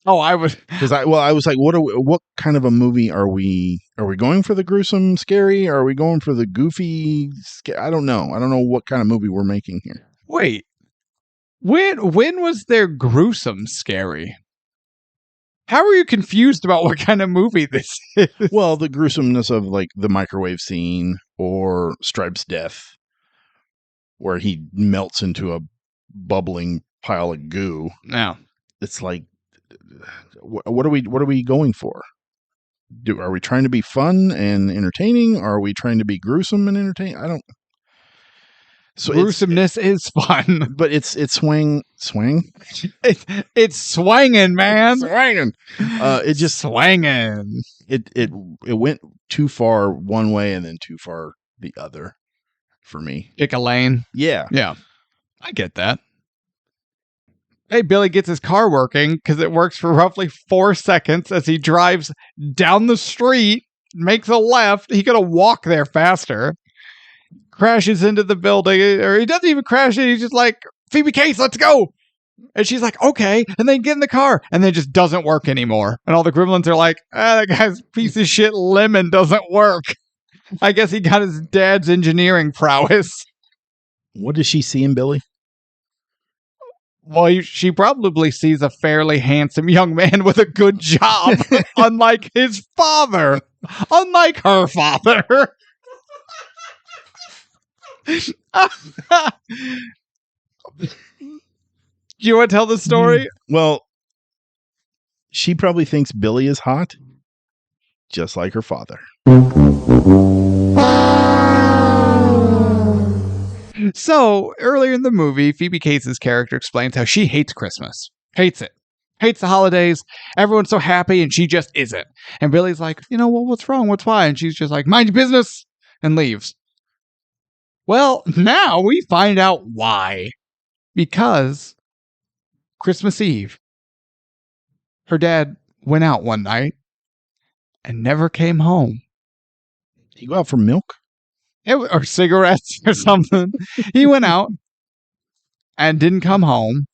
Oh, I was because I was like, what kind of a movie are we? Are we going for the gruesome, scary? Are we going for the goofy? I don't know. I don't know what kind of movie we're making here. Wait, when was there gruesome scary? How are you confused about what kind of movie this is? Well, the gruesomeness of like the microwave scene or Stripe's death, where he melts into a bubbling pile of goo. No, it's like, what are we going for? Are we trying to be fun and entertaining? Or are we trying to be gruesome and entertaining? I don't. So gruesomeness is fun, but it's swing. It's swanging, man. Swanging. It just swanging. It went too far one way and then too far the other for me. Pick a lane. Yeah. I get that. Hey, Billy gets his car working because it works for roughly 4 seconds as he drives down the street, makes a left. He could have walked there faster. Crashes into the building, or he doesn't even crash it. He's just like, Phoebe Cates, let's go. And she's like, okay. And then get in the car. And then it just doesn't work anymore. And all the gremlins are like, that guy's piece of shit lemon doesn't work. I guess he got his dad's engineering prowess. What does she see in Billy? Well, she probably sees a fairly handsome young man with a good job, unlike his father, unlike her father. Do you want to tell the story? Well, she probably thinks Billy is hot, just like her father. So, earlier in the movie, Phoebe Cates' character explains how she hates Christmas. Hates it. Hates the holidays. Everyone's so happy, and she just isn't. And Billy's like, well, what's wrong? What's why? And she's just like, mind your business, and leaves. Well, now we find out why. Because Christmas Eve, her dad went out one night and never came home. He go out for milk? Or cigarettes or something. He went out and didn't come home.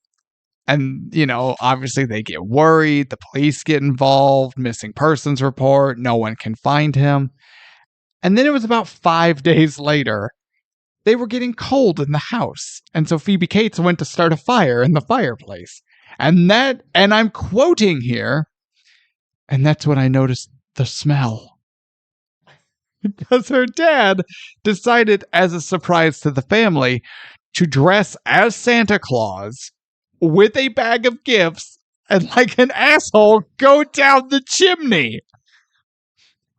And, obviously they get worried. The police get involved. Missing persons report. No one can find him. And then it was about 5 days later. They were getting cold in the house. And so Phoebe Cates went to start a fire in the fireplace. And I'm quoting here, and that's when I noticed the smell. Because her dad decided, as a surprise to the family, to dress as Santa Claus with a bag of gifts and, like an asshole, go down the chimney.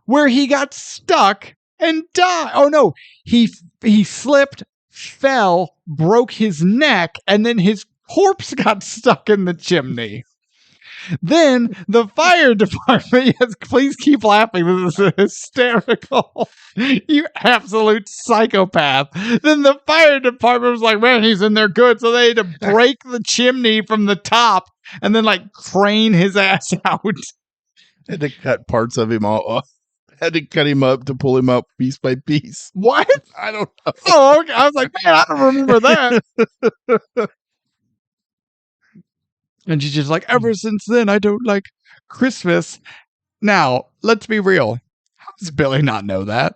Where he got stuck and died. Oh, no. He slipped, fell, broke his neck, and then his corpse got stuck in the chimney. Then the fire department, yes, please keep laughing. This is hysterical. You absolute psychopath. Then the fire department was like, man, he's in there good. So they had to break the chimney from the top and then crane his ass out. Had to cut parts of him all off. Had to cut him up to pull him up piece by piece. What? I don't know. Oh, okay. I was like, man, I don't remember that. And she's just like, ever since then, I don't like Christmas. Now, let's be real. How does Billy not know that?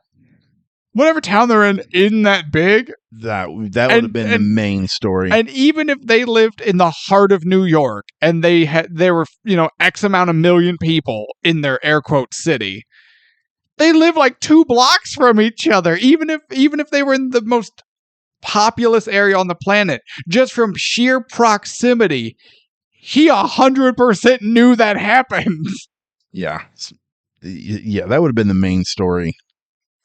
Whatever town they're in that big. That would have been the main story. And even if they lived in the heart of New York and there were, X amount of million people in their air quote city, they live 2 blocks from each other. Even if they were in the most populous area on the planet, just from sheer proximity, he 100% knew that happened. Yeah. Yeah, that would have been the main story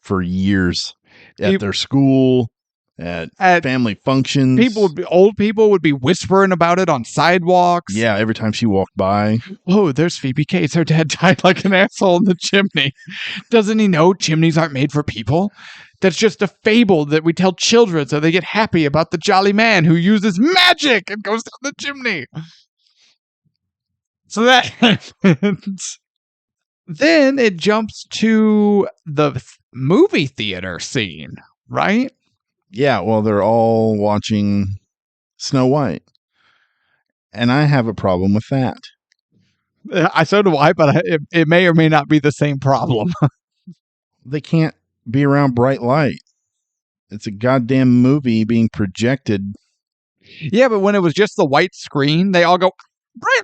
for years at their school, at family functions. Old people would be whispering about it on sidewalks. Yeah, every time she walked by. Oh, there's Phoebe Cates. Her dad died like an asshole in the chimney. Doesn't he know chimneys aren't made for people? That's just a fable that we tell children so they get happy about the jolly man who uses magic and goes down the chimney. So that happens. Then it jumps to the movie theater scene, right? Yeah, well, they're all watching Snow White. And I have a problem with that. So do I, but it may or may not be the same problem. They can't be around bright light. It's a goddamn movie being projected. Yeah, but when it was just the white screen, they all go, bright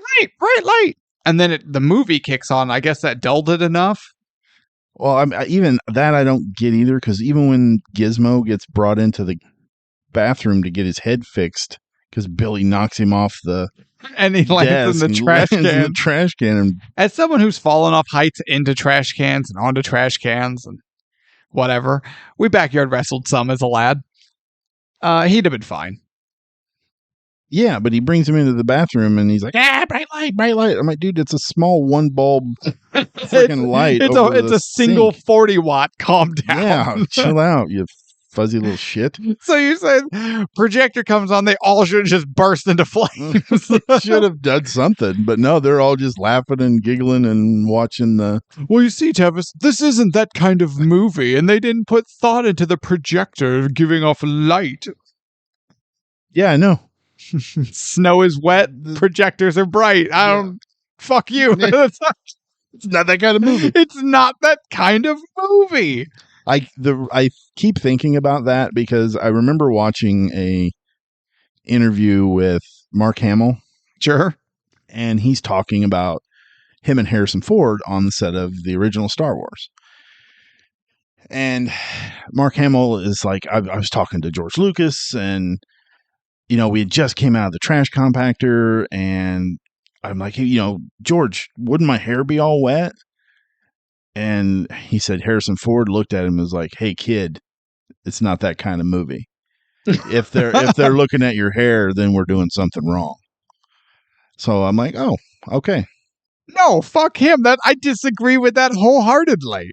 light. And then the movie kicks on. I guess that dulled it enough. Well, even that I don't get either, because even when Gizmo gets brought into the bathroom to get his head fixed, because Billy knocks him off and he lands in the trash can. And as someone who's fallen off heights into trash cans and onto trash cans and whatever, we backyard wrestled some as a lad. He'd have been fine. Yeah, but he brings him into the bathroom and he's like, bright light. I'm like, dude, it's a small one bulb freaking light. It's a single 40 watt. Calm down. Yeah, chill out, you fuzzy little shit. So you said projector comes on, they all should just burst into flames. Should have done something, but no, they're all just laughing and giggling and watching the... Well, you see, Tevis, this isn't that kind of movie, and they didn't put thought into the projector giving off light. Yeah, I know. Snow is wet, projectors are bright. Fuck you. It's not that kind of movie. It's not that kind of movie. I keep thinking about that because I remember watching a interview with Mark Hamill. Sure. And he's talking about him and Harrison Ford on the set of the original Star Wars. And Mark Hamill is like, I was talking to George Lucas, and we had just came out of the trash compactor, and I'm like, hey, George, wouldn't my hair be all wet? And he said Harrison Ford looked at him and was like, hey, kid, it's not that kind of movie. If they're looking at your hair, then we're doing something wrong. So I'm like, oh, okay. No, fuck him. I disagree with that wholeheartedly.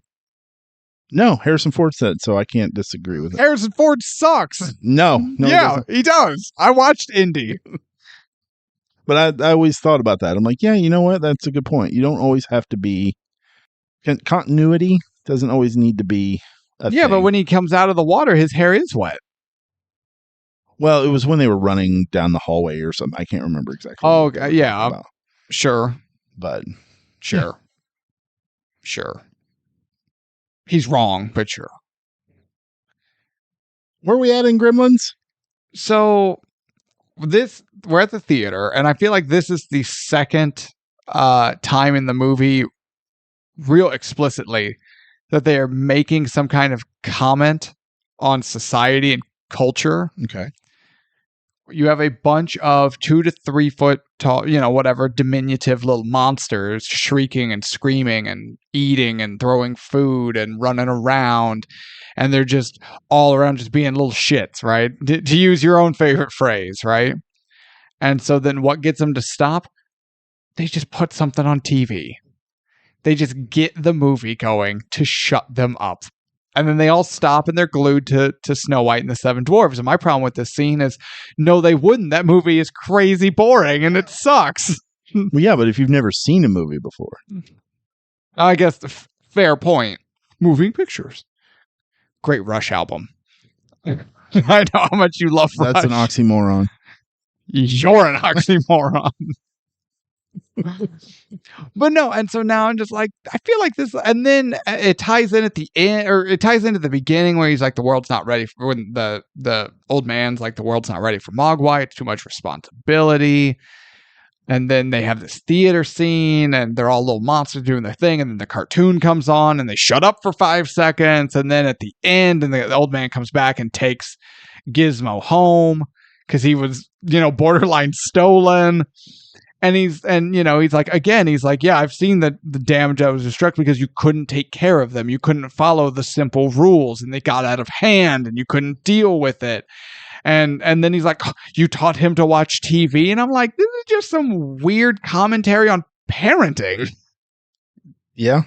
No, Harrison Ford said, so I can't disagree with it. Harrison Ford sucks. No, yeah, he does. I watched Indy. But I always thought about that. I'm like, yeah, you know what? That's a good point. You don't always have to be... Continuity doesn't always need to be a thing. But when he comes out of the water, his hair is wet. Well, it was when they were running down the hallway or something. I can't remember exactly. Oh, yeah. Sure. But... Sure. Yeah. Sure. He's wrong, but sure. Where are we at in Gremlins? So we're at the theater, and I feel like this is the second time in the movie, real explicitly, that they are making some kind of comment on society and culture. Okay. You have a bunch of 2 to 3 foot tall, whatever, diminutive little monsters shrieking and screaming and eating and throwing food and running around. And they're just all around just being little shits, right? To use your own favorite phrase, right? And so then what gets them to stop? They just put something on TV. They just get the movie going to shut them up. And then they all stop and they're glued to Snow White and the Seven Dwarfs. And my problem with this scene is, no, they wouldn't. That movie is crazy boring and it sucks. Well, yeah, but if you've never seen a movie before. I guess fair point. Moving pictures. Great Rush album. I know how much you love Rush. That's an oxymoron. You're an oxymoron. But no, and so now I'm just like, I feel like this, and then it ties in at the end, or it ties into the beginning where he's like, the world's not ready for, when the old man's like, the world's not ready for Mogwai, it's too much responsibility. And then they have this theater scene, and they're all little monsters doing their thing, and then the cartoon comes on, and they shut up for 5 seconds, and then at the end, and the old man comes back and takes Gizmo home, because he was, borderline stolen. And he's like, yeah, I've seen the damage that was destructed because you couldn't take care of them. You couldn't follow the simple rules and they got out of hand and you couldn't deal with it. And then he's like, you taught him to watch TV. And I'm like, this is just some weird commentary on parenting. Yeah,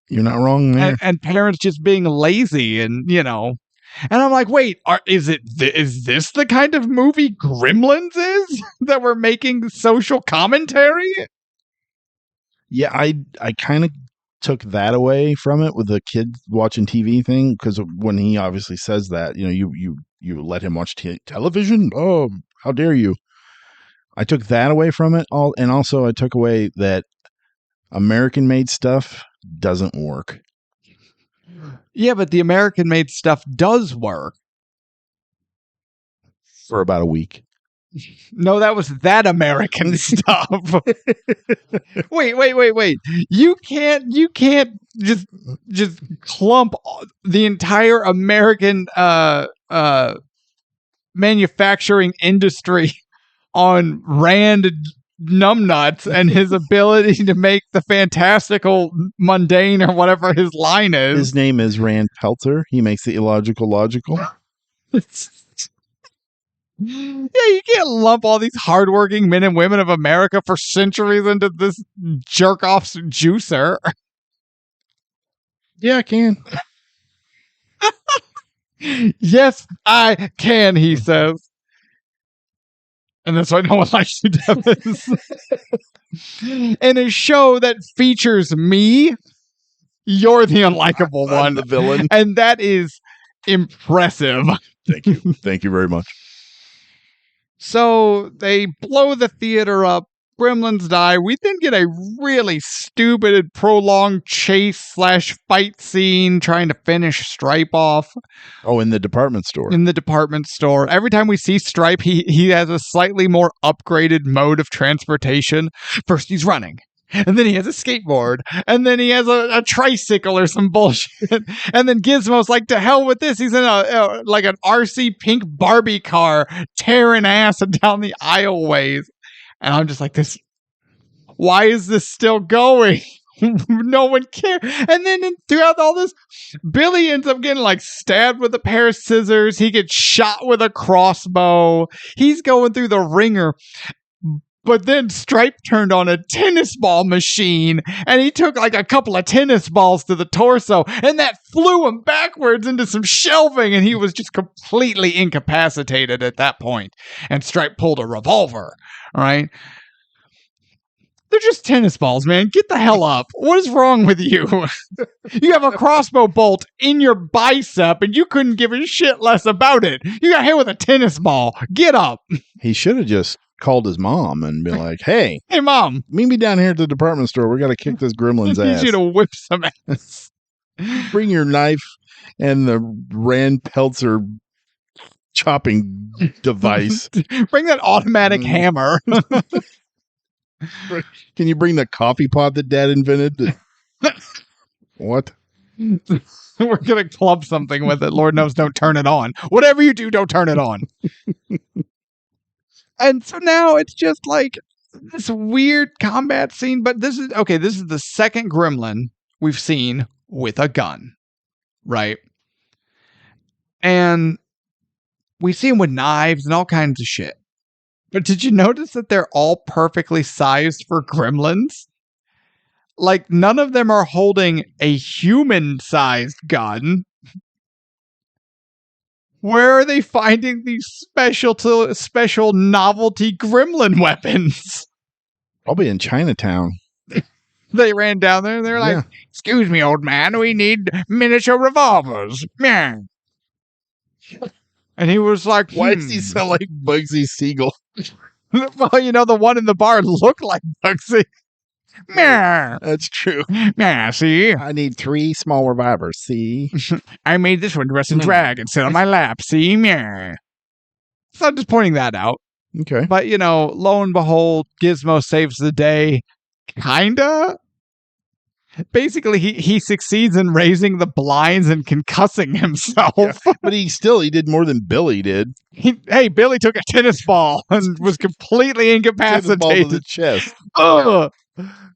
you're not wrong there. And parents just being lazy and, and I'm like, wait, is this the kind of movie Gremlins is that we're making social commentary? Yeah, I kind of took that away from it with the kid watching TV thing, because when he obviously says that, you let him watch television? Oh, how dare you? I took that away from it all, and also I took away that American-made stuff doesn't work. Yeah, but the American-made stuff does work. For about a week. No, that was that American stuff. Wait. You can't just clump the entire American manufacturing industry on Rand numbnuts and his ability to make the fantastical mundane or whatever his line is. His name is Rand Peltzer. He makes the illogical logical. Yeah, you can't lump all these hardworking men and women of America for centuries into this jerk-off juicer. Yeah, I can. Yes, I can, he says. And that's why no one likes you, Tevis. In a show that features me, you're the unlikable one. The villain. And that is impressive. Thank you. Thank you very much. So they blow the theater up. Gremlins die. We then get a really stupid and prolonged chase/fight scene trying to finish Stripe off. Oh, in the department store. In the department store. Every time we see Stripe, he has a slightly more upgraded mode of transportation. First, he's running. And then he has a skateboard. And then he has a tricycle or some bullshit. And then Gizmo's like, to hell with this. He's in like an RC pink Barbie car tearing ass down the aisleways. And I'm just like, why is this still going? No one cares. And then throughout all this, Billy ends up getting like stabbed with a pair of scissors. He gets shot with a crossbow. He's going through the ringer. But then Stripe turned on a tennis ball machine and he took like a couple of tennis balls to the torso and that flew him backwards into some shelving and he was just completely incapacitated at that point. And Stripe pulled a revolver, all right? They're just tennis balls, man. Get the hell up. What is wrong with you? You have a crossbow bolt in your bicep and you couldn't give a shit less about it. You got hit with a tennis ball. Get up. He should have just called his mom and been like, hey, Mom, meet me down here at the department store. We got to kick this gremlin's I ass. need you to whip some ass. Bring your knife and the Rand Peltzer chopping device. Bring that automatic hammer. Can you bring the coffee pot that Dad invented? What? We're going to club something with it. Lord knows, don't turn it on. Whatever you do, don't turn it on. And so now it's just like this weird combat scene. But this is the second gremlin we've seen with a gun, right? And we see him with knives and all kinds of shit. But did you notice that they're all perfectly sized for gremlins? Like, none of them are holding a human-sized gun. Where are they finding these special novelty gremlin weapons? Probably in Chinatown. They ran down there and they're like, excuse me, old man, we need miniature revolvers. Yeah. And he was like, why does he sound like Bugsy Siegel? Well, the one in the bar looked like Bugsy. Meow. That's true. Yeah, see? I need 3 small revolvers, see? I made this one dress and drag and sit on my lap, see? Meow. So I'm just pointing that out. Okay. But, lo and behold, Gizmo saves the day. Kinda? Basically, he succeeds in raising the blinds and concussing himself. Yeah, but he did more than Billy did. Hey, Billy took a tennis ball and was completely incapacitated. Ball to the chest. Ugh.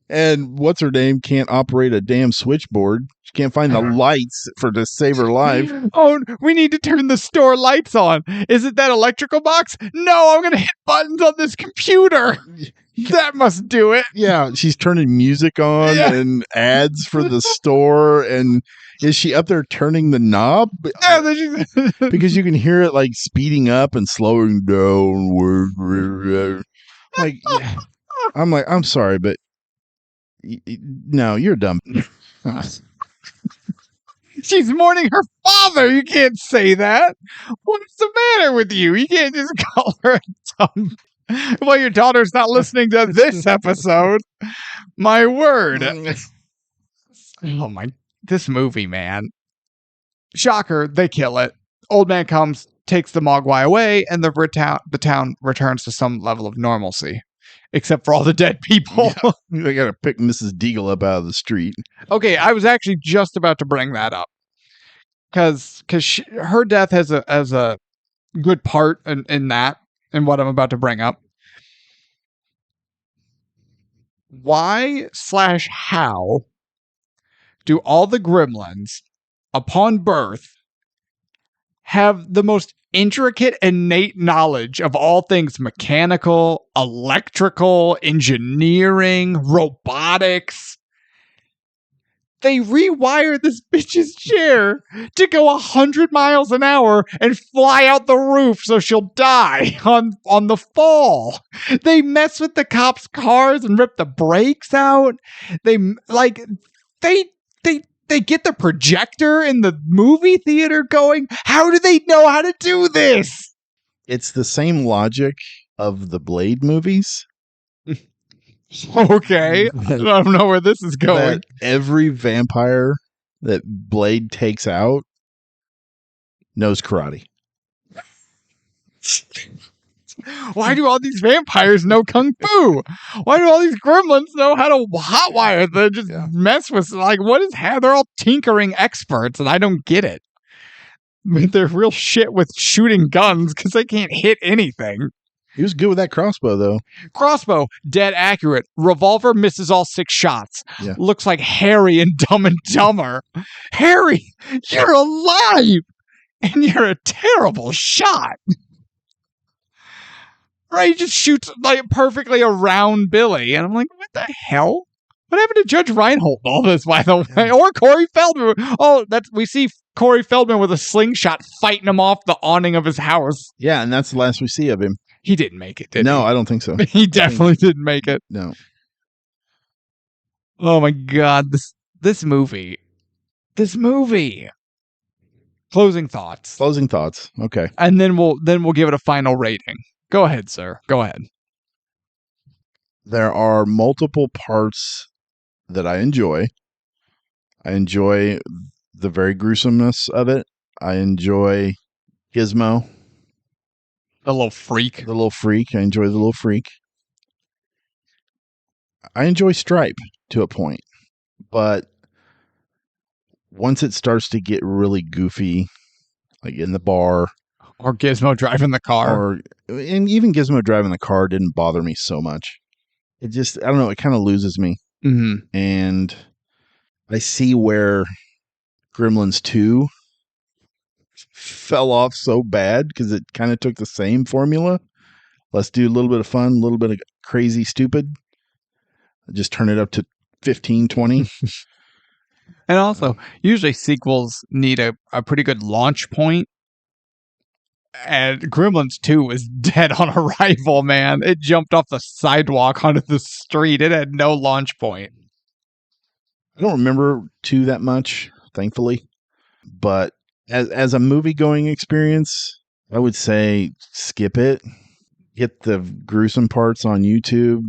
And what's her name can't operate a damn switchboard. She can't find the lights to save her life. Oh, we need to turn the store lights on. Is it that electrical box? No, I'm going to hit buttons on this computer. That must do it. Yeah, she's turning music on and ads for the store. And is she up there turning the knob? Because you can hear it like speeding up and slowing down. Like, I'm like, I'm sorry, but no, you're dumb. She's mourning her father. You can't say that. What's the matter with you? You can't just call her dumb. Well, your daughter's not listening to this episode. My word. This movie, man. Shocker, they kill it. Old man comes, takes the Mogwai away, and the town returns to some level of normalcy. Except for all the dead people. Yeah, they got to pick Mrs. Deagle up out of the street. Okay, I was actually just about to bring that up. Because her death has a good part in that, and what I'm about to bring up. Why/how do all the gremlins, upon birth, have the most intricate, innate knowledge of all things mechanical, electrical, engineering, robotics? They rewire this bitch's chair to go 100 miles an hour and fly out the roof so she'll die on the fall. They mess with the cops' cars and rip the brakes out. They get the projector in the movie theater going. How do they know how to do this? It's the same logic of the Blade movies. Okay, I don't know where this is going. Every vampire that Blade takes out knows karate. Why do all these vampires know kung fu? Why do all these gremlins know how to hotwire? They just mess with, like, what is how they're all tinkering experts, and I don't get it. But they're real shit with shooting guns because they can't hit anything. He was good with that crossbow, though. Crossbow, dead accurate. Revolver misses all 6 shots. Yeah. Looks like Harry in Dumb and Dumber. Harry, you're alive! And you're a terrible shot. Right? He just shoots like perfectly around Billy. And I'm like, what the hell? What happened to Judge Reinhold all this, by the way? Or Corey Feldman. Oh, we see Corey Feldman with a slingshot fighting him off the awning of his house. Yeah, and that's the last we see of him. He didn't make it, did he? No, I don't think so. He definitely didn't make it. No. Oh my God, this movie. Closing thoughts. Okay. And then we'll give it a final rating. Go ahead, sir. Go ahead. There are multiple parts that I enjoy. I enjoy the very gruesomeness of it. I enjoy Gizmo. The little freak. I enjoy the little freak. I enjoy Stripe to a point. But once it starts to get really goofy, like in the bar. Or Gizmo driving the car. And even Gizmo driving the car didn't bother me so much. It just, I don't know, it kind of loses me. Mm-hmm. And I see where Gremlins 2 fell off so bad because it kind of took the same formula. Let's do a little bit of fun, a little bit of crazy stupid. Just turn it up to 15, 20. And also, usually sequels need a pretty good launch point. And Gremlins 2 was dead on arrival, man. It jumped off the sidewalk onto the street. It had no launch point. I don't remember 2 that much, thankfully. But as a movie-going experience, I would say skip it. Get the gruesome parts on YouTube.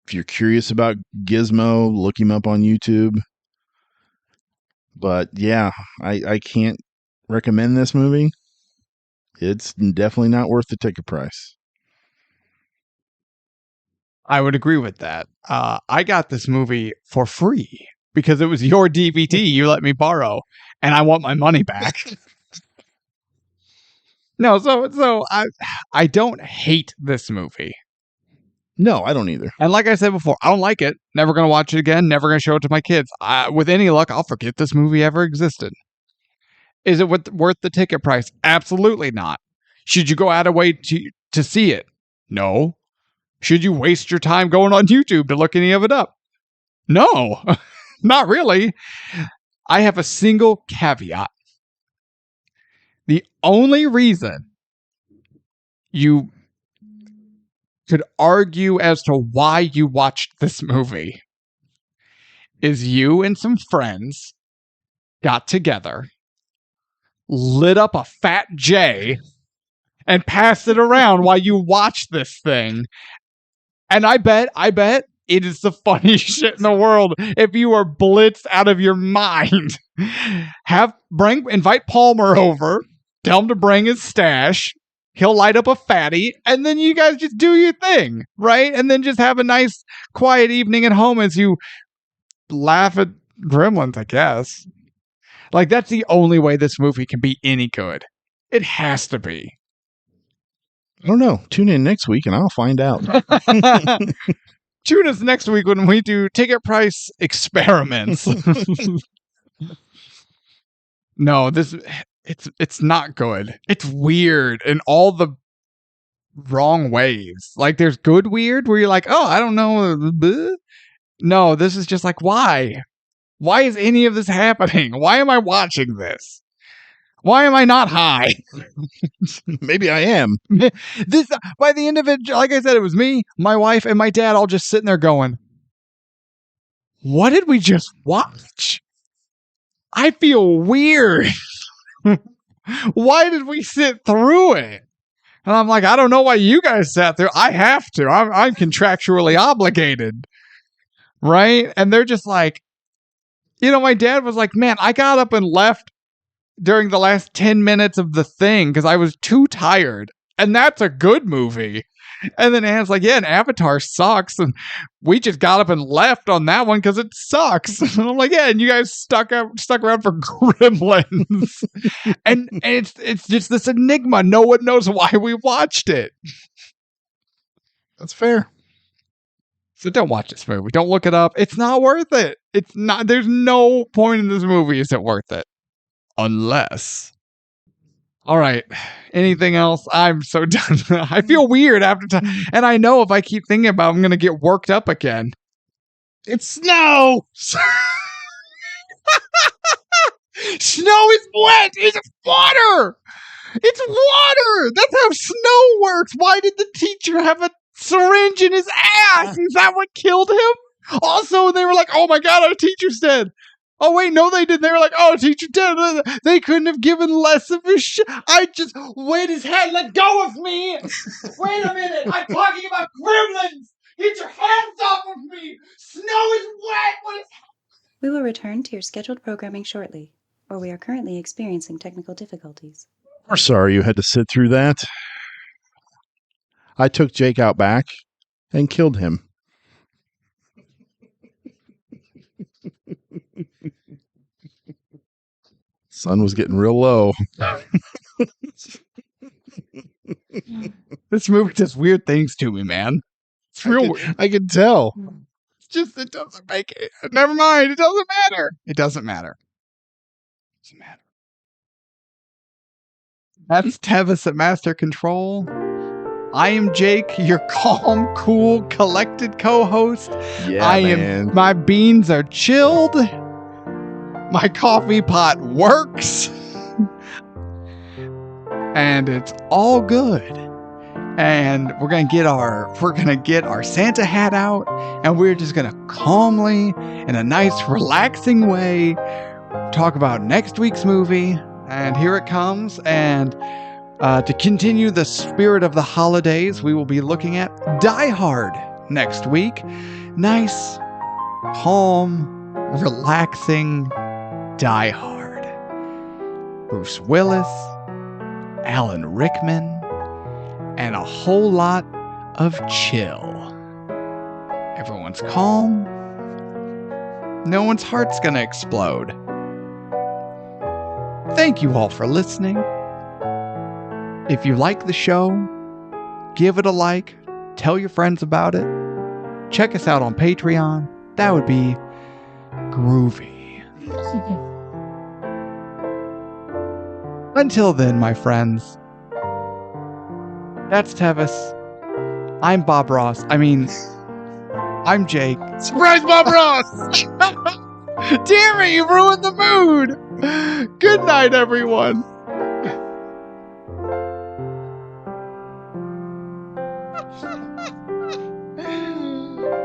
If you're curious about Gizmo, look him up on YouTube. But yeah, I can't recommend this movie. It's definitely not worth the ticket price. I would agree with that. I got this movie for free because it was your DVD you let me borrow, and I want my money back. No, so I don't hate this movie. No, I don't either. And like I said before, I don't like it. Never going to watch it again. Never going to show it to my kids. With any luck, I'll forget this movie ever existed. Is it worth the ticket price? Absolutely not. Should you go out of way to see it? No. Should you waste your time going on YouTube to look any of it up? No, not really. I have a single caveat. The only reason you could argue as to why you watched this movie is you and some friends got together, lit up a Fat J, and passed it around while you watched this thing. And I bet it is the funniest shit in the world if you are blitzed out of your mind. Invite Palmer over, tell him to bring his stash. He'll light up a fatty, and then you guys just do your thing, right? And then just have a nice, quiet evening at home as you laugh at Gremlins, I guess. Like, that's the only way this movie can be any good. It has to be. I don't know. Tune in next week, and I'll find out. Tune us next week when we do ticket price experiments. No, it's not good. It's weird in all the wrong ways. Like, there's good weird where you're like, oh, I don't know. No, this is just like, why? Why is any of this happening? Why am I watching this? Why am I not high? Maybe I am. This by the end of it, like I said, it was me, my wife, and my dad all just sitting there going, what did we just watch? I feel weird. Why did we sit through it? And I'm like, I don't know why you guys sat through. I have to. I'm contractually obligated. Right? And they're just like, my dad was like, man, I got up and left during the last 10 minutes of the thing because I was too tired. And that's a good movie. And then Anne's like, yeah, and Avatar sucks. And we just got up and left on that one because it sucks. And I'm like, yeah, and you guys stuck around for Gremlins. and it's just this enigma. No one knows why we watched it. That's fair. So don't watch this movie. Don't look it up. It's not worth it. It's not. There's no point in this movie. Is it worth it? Unless. All right. Anything else? I'm so done. I feel weird after time. And I know if I keep thinking about it, I'm going to get worked up again. It's snow! Snow is wet! It's water! It's water! That's how snow works! Why did the teacher have a syringe in his ass? Is that what killed him? Also, they were like, oh my god, our teacher's dead. Oh, wait, no, they didn't. They were like, oh, teacher dead. They couldn't have given less of a shit. I just, wait his head, let go of me. Wait a minute, I'm talking about Gremlins. Get your hands off of me. Snow is wet. What is We will return to your scheduled programming shortly, or we are currently experiencing technical difficulties. We're sorry you had to sit through that. I took Jake out back and killed him. Sun was getting real low. This movie does weird things to me, man. It's real weird. I can tell. It's just, it doesn't make it. Never mind. It doesn't matter. It doesn't matter. It doesn't matter. That's Tevis at Master Control. I am Jake, your calm, cool, collected co-host. Yeah, my beans are chilled. My coffee pot works. And it's all good. And we're gonna get our Santa hat out, and we're just gonna calmly, in a nice, relaxing way, talk about next week's movie. And here it comes. And to continue the spirit of the holidays, we will be looking at Die Hard next week. Nice, calm, relaxing Die Hard. Bruce Willis, Alan Rickman, and a whole lot of chill. Everyone's calm. No one's heart's gonna explode. Thank you all for listening. If you like the show, give it a like, tell your friends about it. Check us out on Patreon. That would be groovy. Until then, my friends, that's Tevis. I'm Bob Ross. I'm Jake. Surprise, Bob Ross! Damn it, you ruined the mood! Good night, everyone.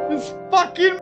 This fucking